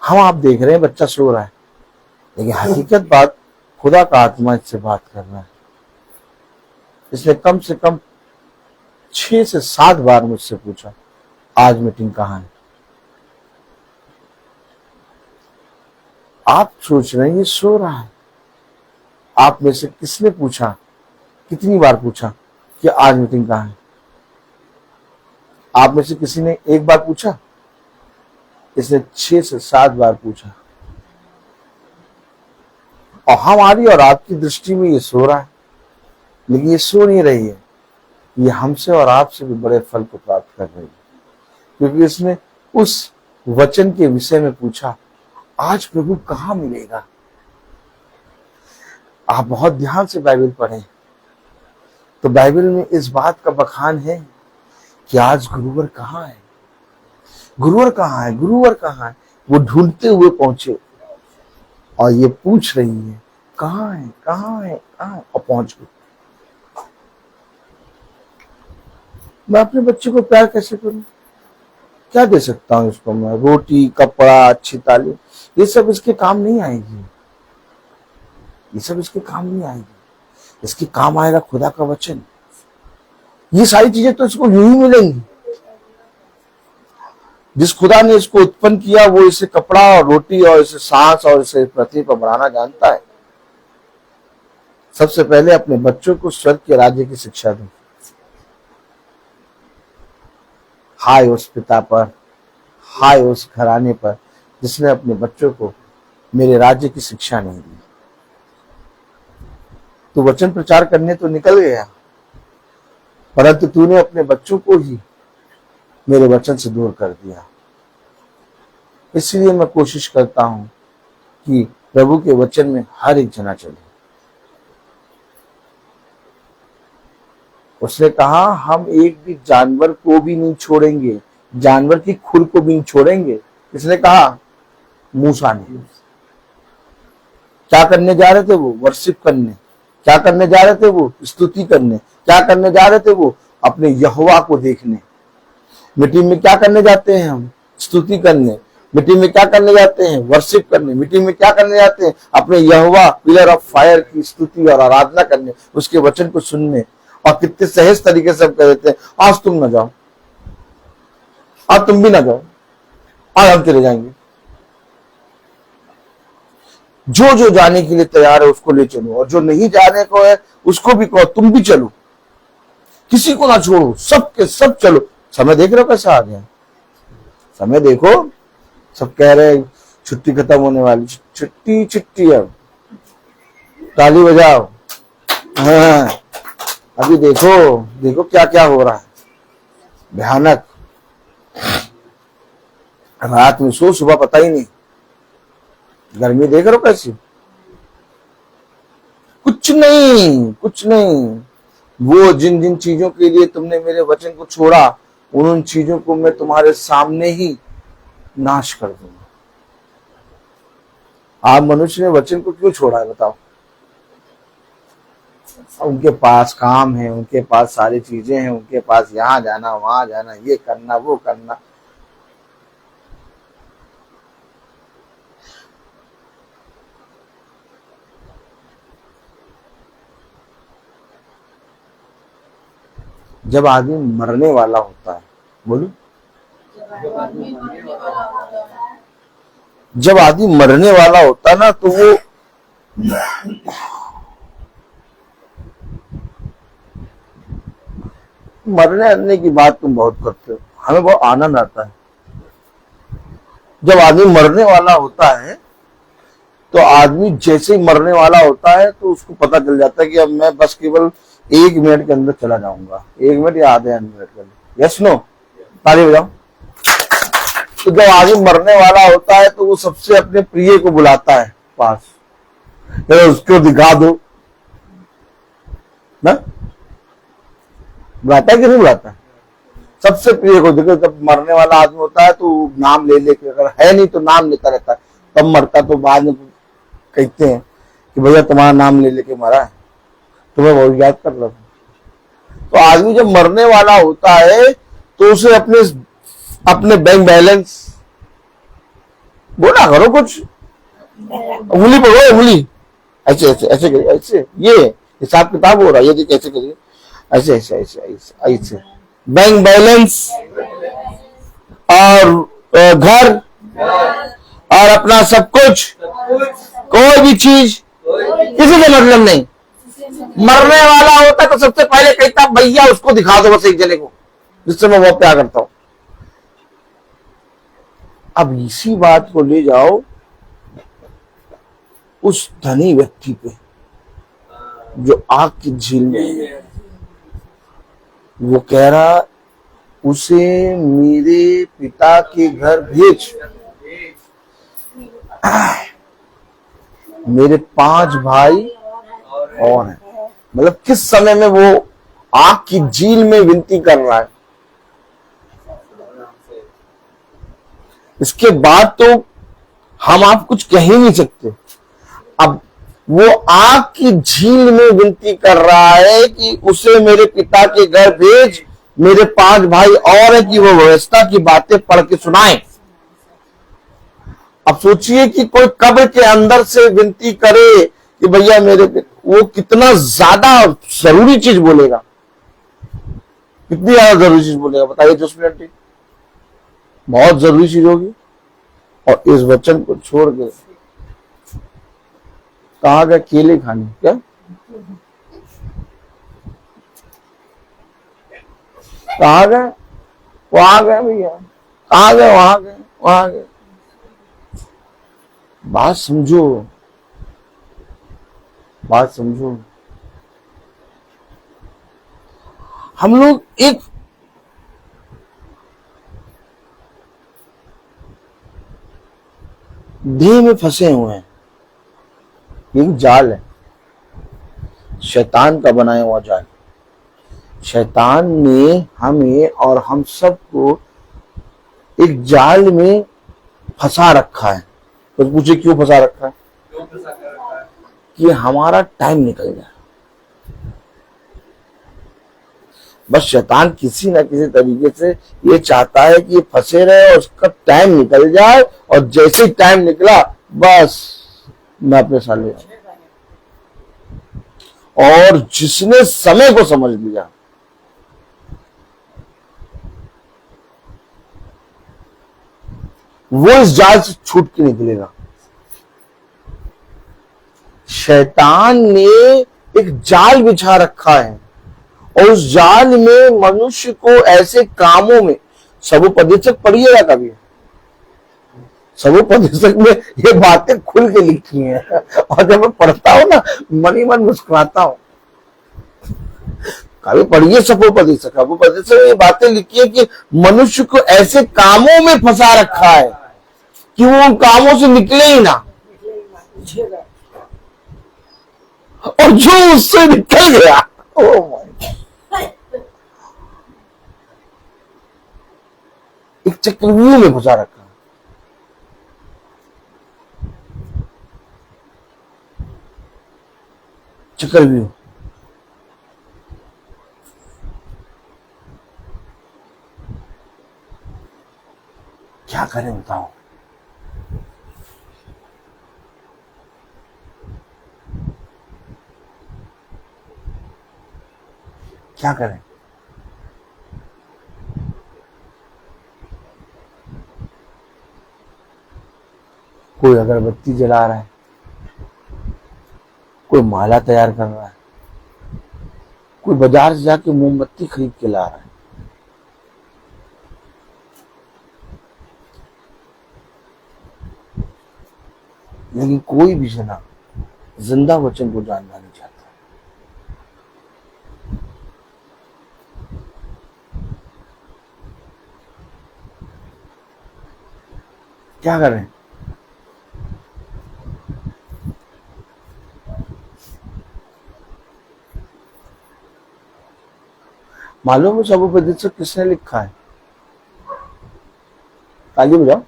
हम आप देख रहे हैं बच्चा सो रहा है, लेकिन हकीकत बात खुदा का आत्मा इससे बात कर रहा है। इसने कम से कम 6 से 7 बार मुझसे पूछा आज मीटिंग कहाँ है। आप सोच रहे हैं ये सो रहा है। आप में से किसने पूछा, कितनी बार पूछा कि आज मीटिंग कहाँ है? आप में से किसी ने एक बार पूछा? इसने 6 से 7 बार पूछा। और हमारी और आपकी दृष्टि में ये सो रहा है, लेकिन ये सो नहीं रही है। ये हमसे और आपसे भी बड़े फल को प्राप्त कर रही है, क्योंकि इसने उस वचन के विषय में पूछा आज प्रभु कहाँ मिलेगा। आप बहुत ध्यान से बाइबल पढ़ें तो बाइबल में इस बात का बखान है कि आज गुरुवर कहाँ है, गुरुवर कहाँ है, गुरुवर कहाँ है। वो ढूंढते हुए पहुंचे और ये पूछ रही है कहाँ है, कहाँ है, कहाँ है, और पहुंच गए। मैं अपने बच्चे को प्यार कैसे करूं? क्या दे सकता हूं इसको मैं? रोटी, कपड़ा, अच्छी तालीम, ये सब इसके काम नहीं आएगी। ये सब इसके काम नहीं आएगी। इसके काम आएगा खुदा का वचन। ये सारी चीजें तो इसको यूं ही मिलेंगी। जिस खुदा ने इसको उत्पन्न किया वो इसे कपड़ा और रोटी और इसे सांस और इसे पृथ्वी पर बढ़ाना जानता है। सबसे पहले अपने बच्चों को स्वर्ग के राज्य की शिक्षा दो। हाय उस पिता पर, हाय उस घराने पर जिसने अपने बच्चों को मेरे राज्य की शिक्षा नहीं दी। तू वचन प्रचार करने तो निकल गया, परंतु तूने अपने बच्चों को ही मेरे वचन से दूर कर दिया। इसलिए मैं कोशिश करता हूं कि प्रभु के वचन में हर एक जना चले। उसने कहा हम एक भी जानवर को भी नहीं छोड़ेंगे, जानवर की खुर को भी नहीं छोड़ेंगे। इसने कहा मूसा ने। क्या करने जा रहे थे वो? वर्शिप करने। क्या करने जा रहे थे वो? स्तुति करने। क्या करने जा रहे थे वो? अपने यहोवा को देखने। मीटिंग में क्या करने जाते हैं हम? स्तुति करने। मीटिंग में क्या करने जाते हैं? वर्शिप करने। मीटिंग में क्या करने जाते हैं? अपने यहोवा पिलर ऑफ फायर की स्तुति और आराधना करने, उसके वचन को सुनने। और कितने सहज तरीके से हम कह देते हैं आज तुम ना जाओ, आज तुम भी ना जाओ, आज हम चले जाएंगे। जो जो जाने के लिए तैयार है उसको ले चलो, और जो नहीं जाने को है उसको भी कहो तुम भी चलो, किसी को ना छोड़ो, सब के सब चलो। समय देख रहे हो कैसा आ गया? समय देखो, सब कह रहे हैं छुट्टी खत्म होने वाली, छुट्टी छुट्टी, अब ताली बजाओ। हाँ, अभी देखो देखो क्या क्या हो रहा है, भयानक। रात में सो, सुबह पता ही नहीं। गर्मी देख रहे हो कैसी? कुछ नहीं, कुछ नहीं। वो जिन जिन चीजों के लिए तुमने मेरे वचन को छोड़ा, उन चीजों को मैं तुम्हारे सामने ही नाश कर दूंगा। आप मनुष्य ने वचन को क्यों छोड़ा है बताओ? उनके पास काम है, उनके पास सारी चीजें हैं, उनके पास यहां जाना, वहां जाना, ये करना, वो करना। जब आदमी मरने वाला होता है, बोलो, जब आदमी मरने वाला होता है ना, तो वो मरने की बात तुम बहुत करते हो, हमें बहुत आनंद आता है। जब आदमी मरने वाला होता है तो आदमी जैसे ही मरने वाला होता है तो उसको पता चल जाता है कि अब मैं बस केवल 1 मिनट के अंदर चला जाऊंगा। 1 मिनट या आधे मिनट के अंदर। Yes no? ताली बजाओ। तो जब आदमी मरने वाला होता है तो वो सबसे अपने प्रिय को बुलाता है पास, उसको दिखा दो ना, बुलाता है कि नहीं बुलाता? सबसे प्रिय को देखो। जब मरने वाला आदमी होता है तो नाम ले लेके, अगर है नहीं तो नाम लेता रहता है, तब मरता तो बाद में कहते हैं कि भैया तुम्हारा नाम ले लेके मरा है, तुम्हें बहुत याद कर रहा था। तो आदमी जब मरने वाला होता है तो उसे अपने अपने बैंक बैलेंस बोला करो कुछ, उंगली पकड़ो, उंगली ऐसे ऐसे ऐसे करिए, ऐसे ये हिसाब किताब हो रहा है, ये देखिए ऐसे करिए, ऐसे ऐसे ऐसे ऐसे ऐसे बैंक बैलेंस और घर और अपना सब कुछ, कोई भी चीज किसी से मतलब नहीं। मरने वाला होता तो सबसे पहले कहता भैया उसको दिखा दो बस एक जने को जिससे मैं बहुत प्यार करता हूं। अब इसी बात को ले जाओ उस धनी व्यक्ति पे जो आग की झील में है। वो कह रहा उसे मेरे पिता के घर भेज, मेरे 5 भाई और हैं। मतलब किस समय में वो आग की झील में विनती कर रहा है। इसके बाद तो हम आप कुछ कह ही नहीं सकते। अब वो आग की झील में विनती कर रहा है कि उसे मेरे पिता के घर भेज, मेरे 5 भाई और हैं कि वो व्यवस्था की बातें पढ़ के सुनाएं। अब सोचिए कि कोई कब्र के अंदर से विनती करे कि भैया मेरे, वो कितना ज्यादा जरूरी चीज बोलेगा, कितनी ज्यादा जरूरी चीज बोलेगा बताइए जोस्मिन आंटी, बहुत जरूरी चीज होगी। और इस वचन को छोड़ के कहा गया केले खाने, क्या कहा गए, वहां गए भैया, कहा गए, वहां गए, वहां गए। बात समझो, बात समझो। हम लोग एक देह में फंसे हुए हैं, एक जाल है, शैतान का बनाया हुआ जाल। शैतान ने हमें और हम सबको एक जाल में फंसा रखा है। तो पूछे क्यों फंसा रखा है? कि हमारा टाइम निकल जाए। बस शैतान किसी ना किसी तरीके से ये चाहता है कि ये फंसे रहे और उसका टाइम निकल जाए, और जैसे ही टाइम निकला बस मैं अपने साथ ले जाऊं। और जिसने समय को समझ लिया वो इस जाल से छूट के निकलेगा। शैतान ने एक जाल बिछा रखा है और उस जाल में मनुष्य को ऐसे कामों में, सबोपदेशक पढ़िएगा कभी, सबोपदेशक में ये बातें खुल के लिखी हैं और जब मैं पढ़ता हूं ना मन ही मन मुस्कुराता हूं। कभी पढ़िए सबोपदेशक, सबोपदेशक में ये बातें लिखी है कि मनुष्य को ऐसे कामों में फंसा रखा है कि वो उन कामों से निकले ही ना, और जो उससे निकल गया एक चक्रव्यूह में फंसा रखा। चक्रव्यूह, क्या करें बताओ? क्या करें? कोई अगरबत्ती जला रहा है, कोई माला तैयार कर रहा है, कोई बाजार से जाके मोमबत्ती खरीद के ला रहा है। लेकिन कोई भी जना जिंदा वचन को जानना नहीं चाहता। क्या करें? मालूम है सबोपदेशक किसने लिखा है? ताली बजाओ।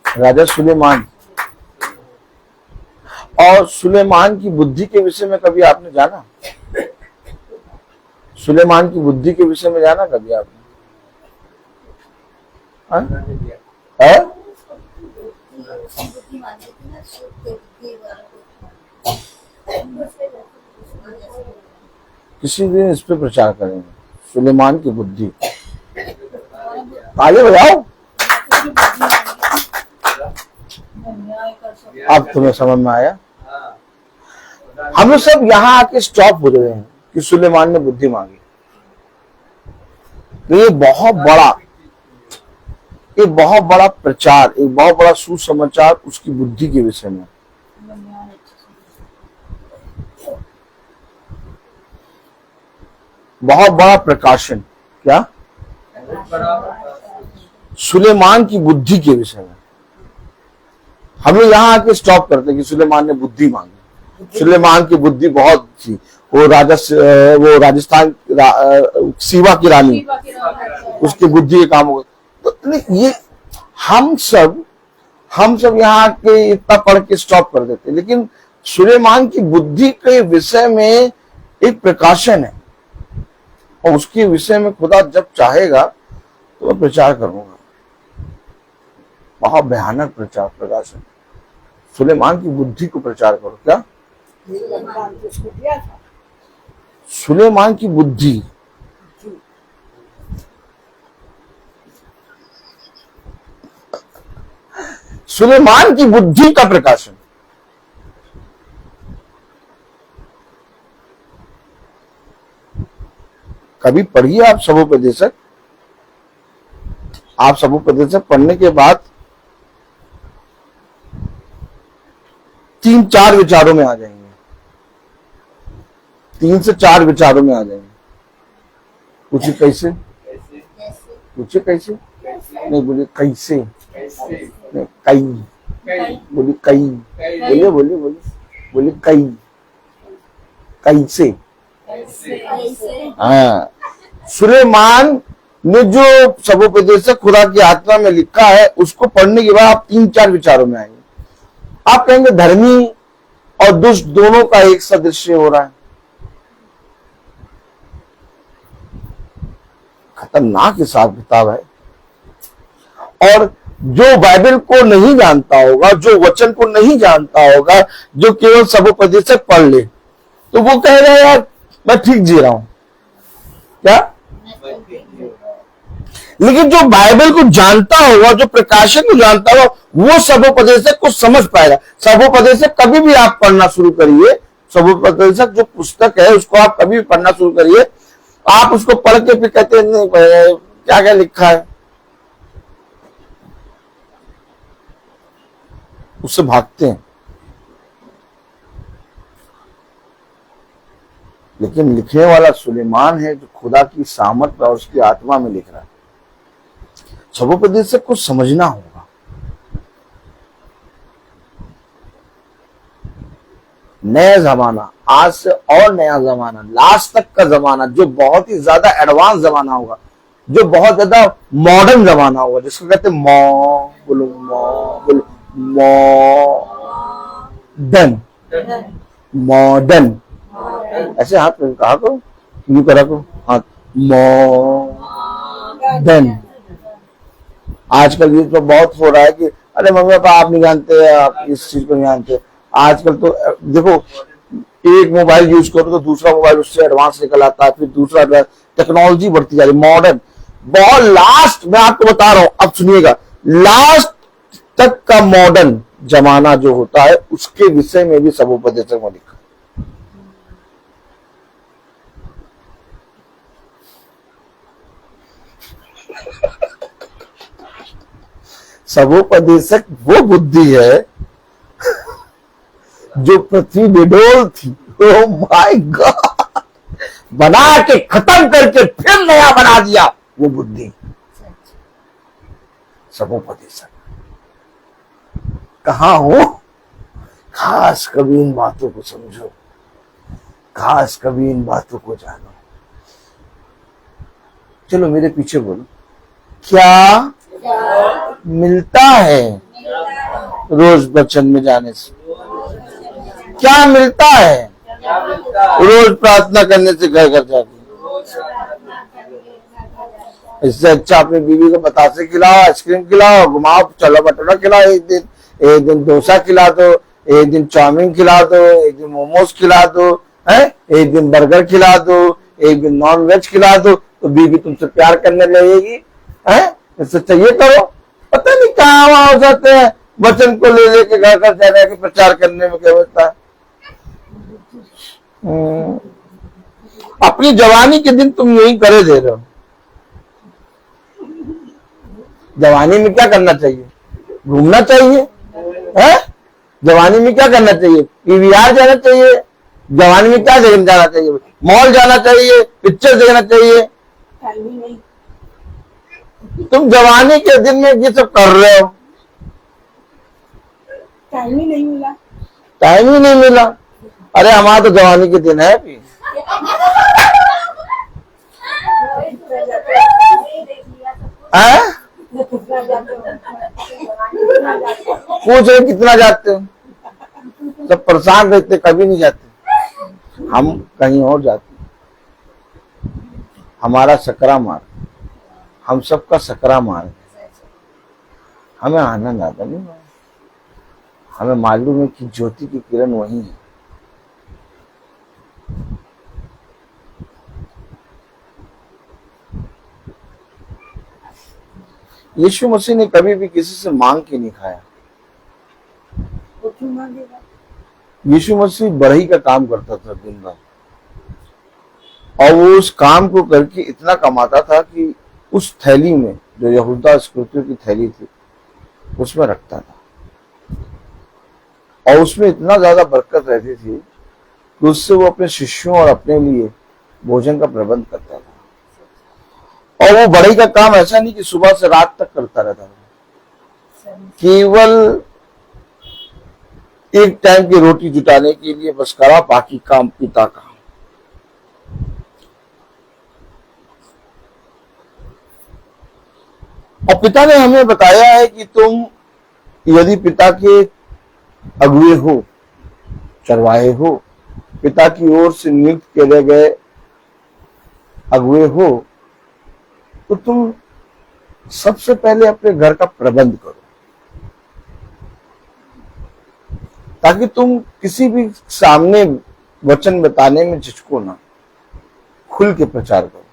राजा सुलेमान। और सुलेमान की बुद्धि के विषय में कभी आपने जाना? सुलेमान की बुद्धि के विषय में जाना कभी आपने? हाँ? है? बुद्धिमान थी ना, किसी दिन इस पे प्रचार करेंगे, सुलेमान की बुद्धि। ताली बजाओ। अब तुम्हें समझ में आया? हम लोग सब यहाँ आके स्टॉप हो रहे हैं कि सुलेमान ने बुद्धि मांगी। तो ये बहुत बड़ा प्रचार, एक बहुत बड़ा सुसमाचार उसकी बुद्धि के विषय में। बहुत बड़ा प्रकाशन। क्या? सुलेमान की बुद्धि के विषय में। हम लोग यहाँ आके स्टॉप करते हैं कि सुलेमान ने बुद्धि मांगी। सुलेमान की बुद्धि बहुत थी। वो राजस्थान सीवा की रानी, उसकी बुद्धि के काम हो। तो ये हम सब यहाँ के इतना पढ़ के स्टॉप कर देते, लेकिन सुलेमान की बुद्धि के विषय में एक प्रकाशन है, और उसके विषय में खुदा जब चाहेगा तो मैं प्रचार करूंगा। बहुत भयानक प्रकाशन। सुलेमान की बुद्धि को प्रचार करो। क्या? सुलेमान की बुद्धि। सुलेमान की बुद्धि का प्रकाशन। कभी पढ़िए आप सबोपदेशक। आप सबोपदेशक पढ़ने के बाद 3-4 विचारों में आ जाएंगे। 3 से 4 विचारों में आ जाएंगे। पूछिए कैसे? पूछिए कैसे? नहीं बोलिए कैसे, नहीं कई बोलिए, कई बोलिए कई कैसे। हाँ, सुलेमान ने जो सबोपदेशक खुदा की आत्मा में लिखा है, उसको पढ़ने के बाद आप 3-4 विचारों में आएंगे। आप कहेंगे धर्मी और दुष्ट दोनों का एक सदृश्य हो रहा है। खतरनाक हिसाब किताब है। और जो बाइबल को नहीं जानता होगा, जो वचन को नहीं जानता होगा, जो केवल सबोपदेशक पढ़ ले, तो वो कहेगा यार मैं ठीक जी रहा हूं। क्या? लेकिन जो बाइबल को जानता होगा, जो प्रकाशन को जानता होगा, वो सबोपदेशक को समझ पाएगा। सबोपदेशक कभी भी आप पढ़ना शुरू करिए, सबोपदेशक जो पुस्तक है उसको आप कभी भी पढ़ना शुरू करिए, आप उसको पढ़ के फिर कहते हैं नहीं क्या क्या लिखा है, उससे भागते हैं। लेकिन लिखने वाला सुलेमान है, जो खुदा की सामर्थ और उसकी आत्मा में लिख रहा है। सबोपदेशक को समझना होगा। नया जमाना, आज से और नया जमाना, लास्ट तक का जमाना, जो बहुत ही ज्यादा एडवांस जमाना होगा, जो बहुत ज्यादा मॉडर्न जमाना होगा, जिसको कहते हैं मॉडर्न। ऐसे हाथ में कहा करो, यूं करा करो हाथ, मॉडर्न। आजकल ये तो बहुत हो रहा है कि अरे मम्मी पापा आप नहीं जानते, आप इस चीज को नहीं जानते। आजकल तो देखो, एक मोबाइल यूज करो तो दूसरा मोबाइल उससे एडवांस निकल आता है, फिर दूसरा टेक्नोलॉजी बढ़ती जा रही, मॉडर्न। बहुत लास्ट मैं आपको बता रहा हूं, अब सुनिएगा, लास्ट तक का मॉडर्न जमाना जो होता है, उसके विषय में भी सबोपदेशक में लिखा। सबोपदेशक वो बुद्धि है जो पृथ्वी बेडोल थी, ओह माय गॉड, बना के खत्म करके फिर नया बना दिया, वो बुद्धि सबोपदेशक। कहां हो? खास कभी इन बातों को समझो, खास कभी इन बातों को जानो। चलो मेरे पीछे बोलो, क्या मिलता है रोज वचन में जाने से? क्या मिलता है रोज प्रार्थना करने से घर घर जाके? इससे अच्छा अपनी बीवी को बतासे खिलाओ, आइसक्रीम खिलाओ, घुमाओ, चलो भटूरा खिलाओ, एक दिन डोसा खिला दो, एक दिन चाउमीन खिला दो, एक दिन मोमोज खिला दो, है एक दिन बर्गर खिला दो, एक दिन नॉन वेज खिला दो, तो बीवी तुमसे प्यार करने लगेगी। है इससे चाहिए करो। पता नहीं कहाँ वहां हो जाते हैं, वचन को ले लेके घर घर जाने के प्रचार करने में क्या होता है। अपनी जवानी के दिन तुम यही करे दे रहे हो। जवानी में क्या करना चाहिए? घूमना चाहिए, है जवानी में क्या करना चाहिए? पीवीआर जाना चाहिए। जवानी में क्या जाना चाहिए? मॉल जाना चाहिए, पिक्चर देखना चाहिए। तुम जवानी के दिन में ये सब कर रहे हो। टाइम ही नहीं मिला। टाइम ही नहीं मिला। अरे हमारा तो जवानी के दिन है अभी। पूछ रहे कितना जाते हो? सब परेशान रहते, कभी नहीं जाते। हम कहीं और जाते। हमारा सकरा मार, हम सबका सकरा मार। हमें आनंद आता नहीं, हमें मालूम है कि ज्योति की किरण वही है। यीशु मसीह ने कभी भी किसी से मांग के नहीं खाया। यीशु मसीह बढ़ई का काम करता था दिन रात, और वो उस काम को करके इतना कमाता था कि उस थैली में, जो यहूदा स्कूतियों की थैली थी, उसमें रखता था, और उसमें इतना ज्यादा बरकत रहती थी कि उससे वो अपने शिष्यों और अपने लिए भोजन का प्रबंध करता था। और वो बढ़ई का काम ऐसा नहीं कि सुबह से रात तक करता रहता था, केवल एक टाइम की रोटी जुटाने के लिए बस करा, बाकी काम पिता का। और पिता ने हमें बताया है कि तुम यदि पिता के अगुए हो, चरवाहे हो, पिता की ओर से नियुक्त किए गए अगुए हो, तो तुम सबसे पहले अपने घर का प्रबंध करो, ताकि तुम किसी भी सामने वचन बताने में झिझको ना, खुल के प्रचार करो।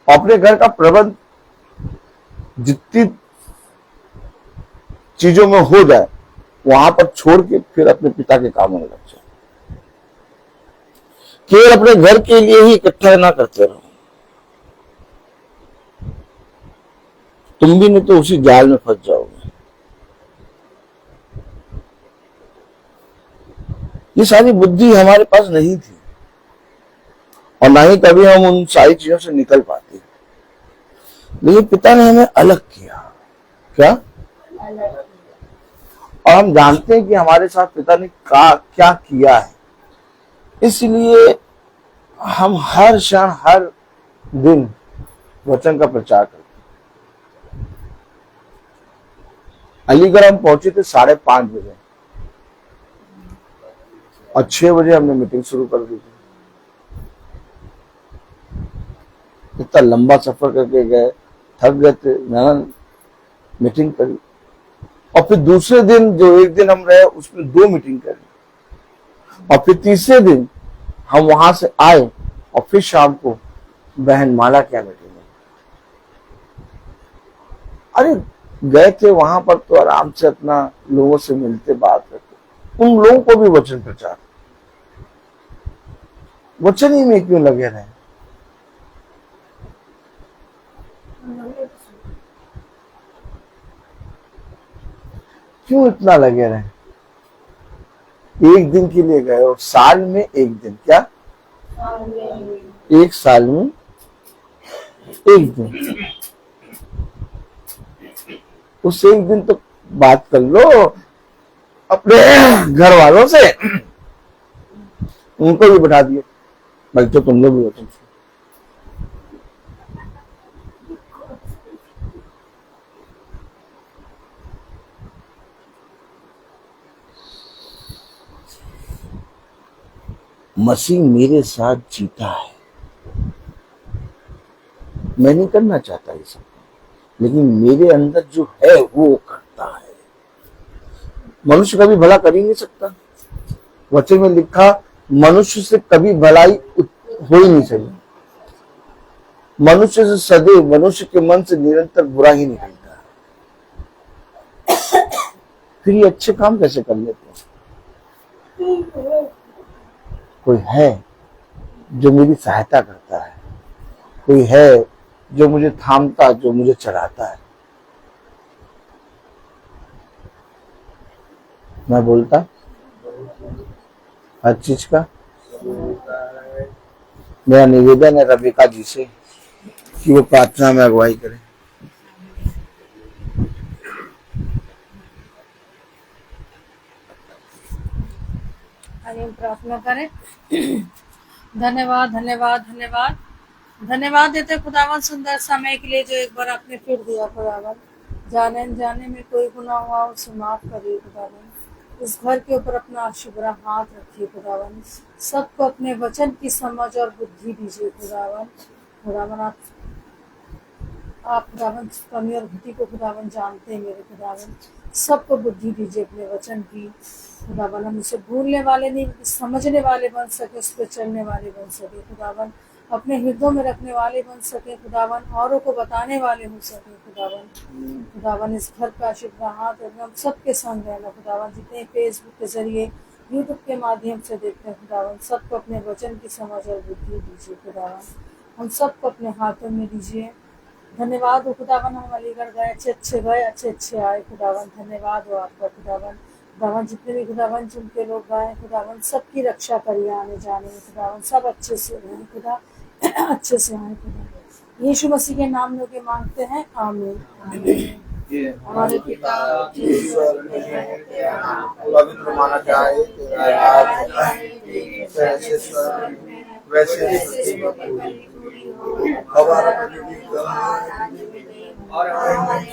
अपने घर का प्रबंध जितनी चीजों में हो जाए वहां पर छोड़ के फिर अपने पिता के कामों में लग जाओ। केवल अपने घर के लिए ही इकट्ठा ना करते रहो, तुम भी नहीं तो उसी जाल में फंस जाओगे। ये सारी बुद्धि हमारे पास नहीं थी, और ना ही कभी हम उन सारी चीजों से निकल पाते। लेकिन पिता ने हमें अलग किया। क्या? और हम जानते हैं कि हमारे साथ पिता ने क्या किया है, इसलिए हम हर क्षण हर दिन वचन का प्रचार करते। अलीगढ़ हम पहुंचे थे 5:30 बजे, और 6 बजे हमने मीटिंग शुरू कर दी थी। इतना लंबा सफर करके गए, थक गए थे, मीटिंग करी, और फिर दूसरे दिन जो एक दिन हम रहे उसमें 2 मीटिंग करी, और फिर तीसरे दिन हम वहां से आए, और फिर शाम को बहन माला क्या मीटिंग है। अरे गए थे वहां पर तो आराम से अपना लोगों से मिलते, बात करते, उन लोगों को भी वचन प्रचार, वचन ही में क्यों लगे रहे? क्यों इतना लगे रहे? एक दिन के लिए गए, और साल में एक दिन, क्या एक साल में एक दिन, उस एक दिन तो बात कर लो अपने घर वालों से, उनको भी बैठा दिए, बल्कि तो तुम लोग भी वचन से। मसीह मेरे साथ जीता है, मैं नहीं करना चाहता ये सब, लेकिन मेरे अंदर जो है वो करता है। मनुष्य कभी भला कर ही नहीं सकता। वचन में लिखा, मनुष्य से कभी भलाई हो ही नहीं सकती। मनुष्य से सदैव, मनुष्य के मन से निरंतर बुरा ही निकलता है। फिर ये अच्छे काम कैसे कर लेते हैं? कोई है जो मेरी सहायता करता है, कोई है जो मुझे थामता, जो मुझे चढ़ाता है। मैं बोलता हर चीज का। मेरा निवेदन है रबिका जी से कि वो प्रार्थना में अगुवाई करें। आइए हम प्रार्थना करें। धन्यवाद धन्यवाद धन्यवाद धन्यवाद देते खुदावन सुंदर समय के लिए जो एक बार आपने फिर दिया खुदावन। जाने अनजाने में कोई गुनाह हुआ उसे माफ करिए खुदावन। इस घर के ऊपर अपना आशीर्वाद हाथ रखिए खुदावन। सबको अपने वचन की समझ और बुद्धि दीजिए खुदावन। खुदावन आप खुदावन कमी और गति को खुदावन जानते हैं मेरे खुदावन। सबको बुद्धि दीजिए अपने वचन की खुदावन। हम उसे भूलने वाले नहीं, समझने वाले बन सके, उस पर चलने वाले बन सके खुदावन। अपने हृदयों में रखने वाले बन सके खुदावन, औरों को बताने वाले हो सके खुदावन। खुदावन इस घर का आशीर्वाद हाथ हम सबके संग रहना खुदावन। जितने फेसबुक के जरिए, यूट्यूब के माध्यम से देखते हैं खुदावन, सबको अपने वचन की समझ और बुद्धि दीजिए खुदावन। हम सबको अपने हाथों में दीजिए। धन्यवाद हो खुदावन, हम अलीगढ़ गए, अच्छे गए, अच्छे आए खुदावन। धन्यवाद हो आपका खुदावन। खुदावन जितने भी खुदावन जिनके लोग गए खुदावन, सबकी रक्षा करिए आने जाने में खुदावन। सब अच्छे से रहें खुदा, अच्छे से आए खुदा। यीशु मसीह के नाम में के मांगते हैं, आमीन। हमारे पिता ईश्वर में तेरा नाम पवित्र माना जाए, तेरा राज आए, जैसे स्वर्ग में वैसे पृथ्वी पर पूरी हो। हमारा प्रतिदिन का और हमारे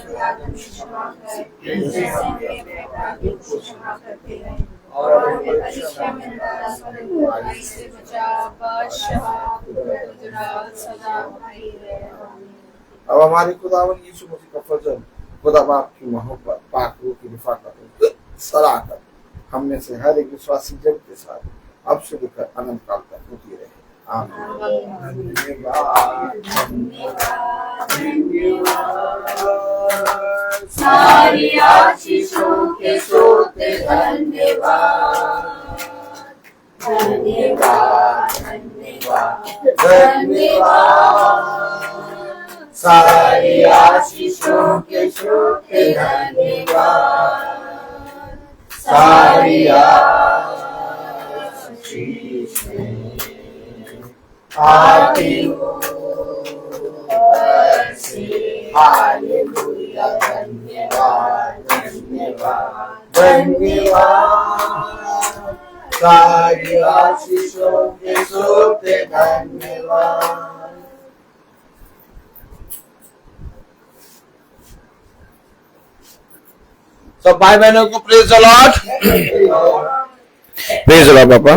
जैसे हम अपने अपराधियों को क्षमा करते हैं और हमें परीक्षा में न डालना, परंतु बुराई से बचाओ। सदा हमारी रहे। अब हमारे खुदावन यीशु मसीह का फजल, खुदा बाप की मोहब्बत, पाक रूह की रिफाकत, सलाहत हम में से हर एक विश्वासी जन के साथ अब से लेकर अनंत काल तक होती रहे। आमीन। धन्यवाद सारी आशीषों के सोते धन्यवाद धन्यवाद धन्यवाद धन्यवाद। सारी आशीषों के सोते धन्यवाद। सारी आशीषें आती हो हालेलुया। धन्यवाद धन्यवाद धन्यवाद। सारी आशीषों के सोते धन्यवाद। सब भाई बहनों को praise the lord. Praise the lord papa,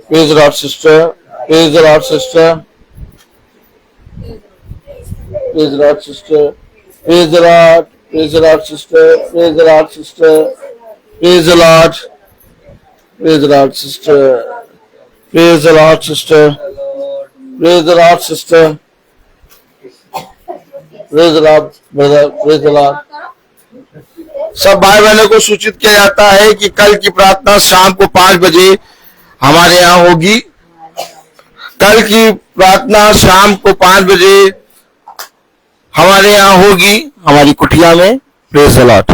praise the lord sister, praise the lord sister, praise the lord sister, praise the lord, praise the lord sister, praise the lord sister, praise the lord, praise the lord sister, praise the lord sister, praise the lord sister, praise the lord brother, praise the lord. सब भाई बहनों को सूचित किया जाता है कि कल की प्रार्थना शाम को 5 बजे हमारे यहाँ होगी। कल की प्रार्थना शाम को 5 बजे हमारे यहाँ होगी, हमारी कुटिया में। Praise the Lord.